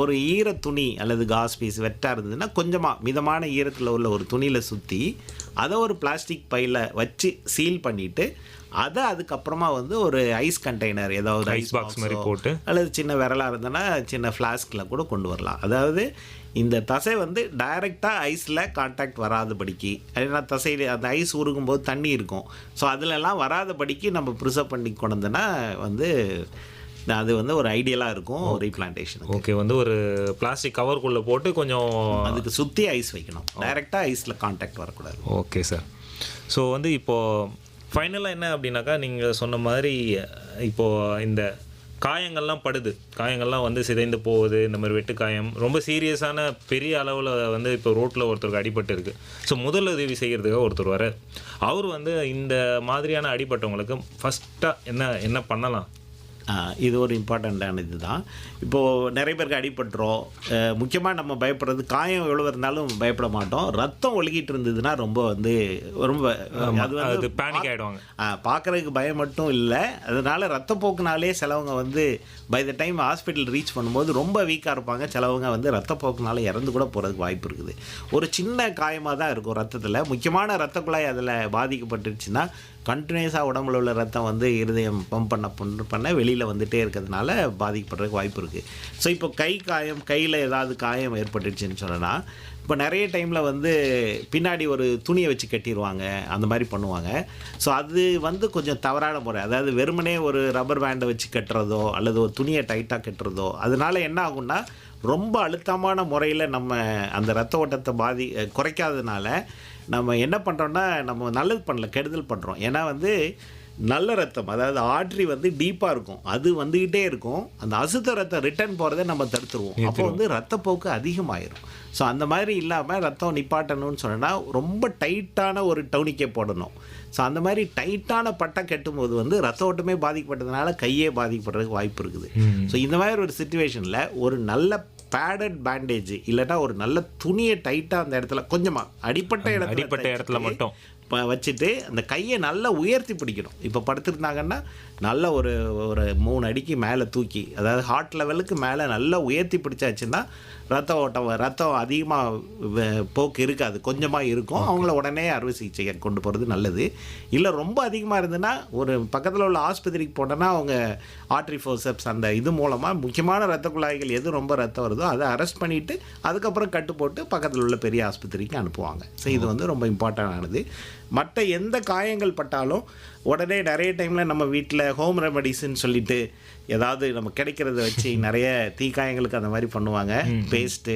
ஒரு ஈர துணி அல்லது காஸ் பீஸ் வெட்டாக இருந்ததுன்னா கொஞ்சமாக மிதமான ஈரத்தில் உள்ள ஒரு துணியில் சுற்றி அதை ஒரு பிளாஸ்டிக் பையில் வச்சு சீல் பண்ணிவிட்டு, அதை அதுக்கப்புறமா வந்து ஒரு ஐஸ் கண்டெய்னர், ஏதாவது ஐஸ் பாக்ஸ் மாதிரி போட்டு, அல்லது சின்ன விரலாக இருந்ததுன்னா சின்ன ஃப்ளாஸ்கில் கூட கொண்டு வரலாம். அதாவது இந்த தசை வந்து டைரெக்டாக ஐஸில் கான்டாக்ட் வராதபடிக்கு, ஏன்னா தசையில் அந்த ஐஸ் உருகும்போது தண்ணி இருக்கும், ஸோ அதிலெல்லாம் வராதபடிக்கு நம்ம ப்ரிசர்வ் பண்ணி கொண்டோம்னா வந்து அது வந்து ஒரு ஐடியலாக இருக்கும் ரீபிளான்டேஷன். ஓகே. வந்து ஒரு பிளாஸ்டிக் கவருக்குள்ளே போட்டு கொஞ்சம் அதுக்கு சுற்றி ஐஸ் வைக்கணும், டைரெக்டாக ஐஸில் கான்டாக்ட் வரக்கூடாது. Okay sir. ஸோ வந்து இப்போது ஃபைனலாக என்ன அப்படின்னாக்கா, நீங்கள் சொன்ன மாதிரி இப்போது இந்த காயங்கள்லாம் படுது, காயங்கள்லாம் வந்து சிதைந்து போகுது, இந்த மாதிரி வெட்டுக்காயம் ரொம்ப சீரியஸான பெரிய அளவில் வந்து இப்போ ரோட்டில் ஒருத்தருக்கு அடிபட்டு இருக்கு. ஸோ முதலுதவி செய்கிறதுக்காக ஒருத்தர் வர, அவர் வந்து இந்த மாதிரியான அடிபட்டவங்களுக்கு ஃபஸ்ட்டாக என்ன என்ன பண்ணலாம்? இது ஒரு இம்பார்ட்டண்ட்டான இது தான். இப்போது நிறைய பேருக்கு அடிபட்டுரும். முக்கியமாக நம்ம பயப்படுறது, காயம் எவ்வளோ இருந்தாலும் பயப்பட மாட்டோம். ரத்தம் ஒழுகிட்டு இருந்ததுன்னா ரொம்ப அது பேனிக் ஆகிடுவாங்க. பார்க்குறதுக்கு பயம் மட்டும் இல்லை, அதனால் ரத்தப்போக்குனாலே சிலவங்க வந்து by the time hospital reach பண்ணும்போது ரொம்ப வீக்காக இருப்பாங்க. சிலவங்க வந்து ரத்தப்போக்குனால இறந்து கூட போகிறதுக்கு வாய்ப்பு இருக்குது. ஒரு சின்ன காயமாக தான் இருக்கும் ரத்தத்தில். முக்கியமான ரத்த குழாய் அதில் பாதிக்கப்பட்டுருச்சுன்னா கண்டினியூஸாக உடம்புல உள்ள ரத்தம் வந்து இருதயம் பம்ப் பண்ண வெளியில் வந்துகிட்டே இருக்கிறதுனால பாதிக்கப்படுறதுக்கு வாய்ப்பு இருக்குது. ஸோ இப்போ கை காயம், கையில் ஏதாவது காயம் ஏற்பட்டுச்சுன்னு சொன்னால், இப்போ நிறைய டைமில் வந்து பின்னாடி ஒரு துணியை வச்சு கட்டிடுவாங்க, அந்த மாதிரி பண்ணுவாங்க. ஸோ அது வந்து கொஞ்சம் தவறான முறை. அதாவது வெறுமனே ஒரு ரப்பர் பேண்டை வச்சு கட்டுறதோ அல்லது ஒரு துணியை டைட்டாக கட்டுறதோ, அதனால் என்ன ஆகும்னா ரொம்ப அழுத்தமான முறையில் நம்ம அந்த ரத்த ஓட்டத்தை குறைக்காததுனால நம்ம என்ன பண்ணுறோன்னா, நம்ம நல்லது பண்ணல, கெடுதல் பண்ணுறோம். ஏன்னா வந்து நல்ல ரத்தம், அதாவது ஆர்ட்ரி வந்து டீப்பாக இருக்கும், அது வந்துக்கிட்டே இருக்கும். அந்த அசுத்த ரத்தம் ரிட்டர்ன் போகிறத நம்ம தடுத்துருவோம். அப்போ வந்து ரத்தப்போக்கு அதிகமாயிரும். ஸோ அந்த மாதிரி இல்லாமல் ரத்தம் நிப்பாட்டணும்னு சொன்னால் ரொம்ப டைட்டான ஒரு டவுனிக்கே போடணும். ஸோ அந்த மாதிரி டைட்டான பட்டை கட்டும்போது வந்து ரத்த ஓட்டமே பாதிக்கப்பட்டதுனால கையே பாதிக்கப்படுறதுக்கு வாய்ப்பு இருக்குது. ஸோ இந்த மாதிரி ஒரு சிச்சுவேஷனில் ஒரு நல்ல பேடட் பேண்டேஜ் இல்லைன்னா ஒரு நல்ல துணியை டைட்டாக அந்த இடத்துல கொஞ்சமாக அடிப்பட்ட இடத்துல மட்டும் வச்சுட்டு அந்த கையை நல்லா உயர்த்தி பிடிக்கணும். இப்போ படுத்துருந்தாங்கன்னா நல்ல ஒரு 3 அடிக்கு மேலே தூக்கி, அதாவது ஹார்ட் லெவலுக்கு மேலே நல்லா உயர்த்தி பிடிச்சாச்சுன்னா ரத்தம் அதிகமாக போக்கு இருக்காது, கொஞ்சமாக இருக்கும். அவங்கள உடனே அறுவை சிகிச்சை கொண்டு போகிறது நல்லது. இல்லை ரொம்ப அதிகமாக இருந்ததுன்னா ஒரு பக்கத்தில் உள்ள ஆஸ்பத்திரிக்கு போனோன்னா அவங்க ஆர்ட்ரி ஃபோர்செப்ஸ் அந்த இது மூலமாக முக்கியமான ரத்த குழாய்கள் எது ரொம்ப ரத்தம் வருதோ அதை அரெஸ்ட் பண்ணிவிட்டு அதுக்கப்புறம் கட்டு போட்டு பக்கத்தில் உள்ள பெரிய ஆஸ்பத்திரிக்கு அனுப்புவாங்க. ஸோ இது வந்து ரொம்ப இம்பார்ட்டண்டானது. மற்ற எந்த காயங்கள் பட்டாலும் உடனே நிறைய டைமில் நம்ம வீட்டில் ஹோம் ரெமடிஸ்ன்னு சொல்லிட்டு ஏதாவது நம்ம கிடைக்கிறத வச்சு நிறைய தீக்காயங்களுக்கு அந்த மாதிரி பண்ணுவாங்க. பேஸ்ட்டு,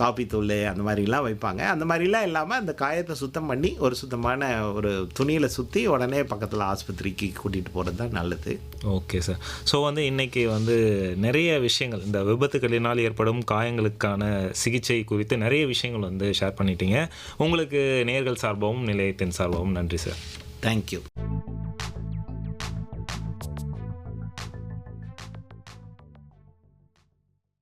காப்பி தூள் அந்த மாதிரிலாம் வைப்பாங்க. அந்த மாதிரிலாம் இல்லாமல் அந்த காயத்தை சுத்தம் பண்ணி ஒரு சுத்தமான ஒரு துணியில் சுற்றி உடனே பக்கத்தில் ஆஸ்பத்திரிக்கு கூட்டிகிட்டு போகிறது தான் நல்லது. Okay sir. ஸோ வந்து இன்றைக்கி வந்து நிறைய விஷயங்கள், இந்த விபத்துகளினால் ஏற்படும் காயங்களுக்கான சிகிச்சை குறித்து நிறைய விஷயங்கள் வந்து ஷேர் பண்ணிட்டீங்க. உங்களுக்கு நேயர்கள் சார்பாகவும் நிலையத்தின் சார்பாகவும் நன்றி சார். தேங்க்யூ.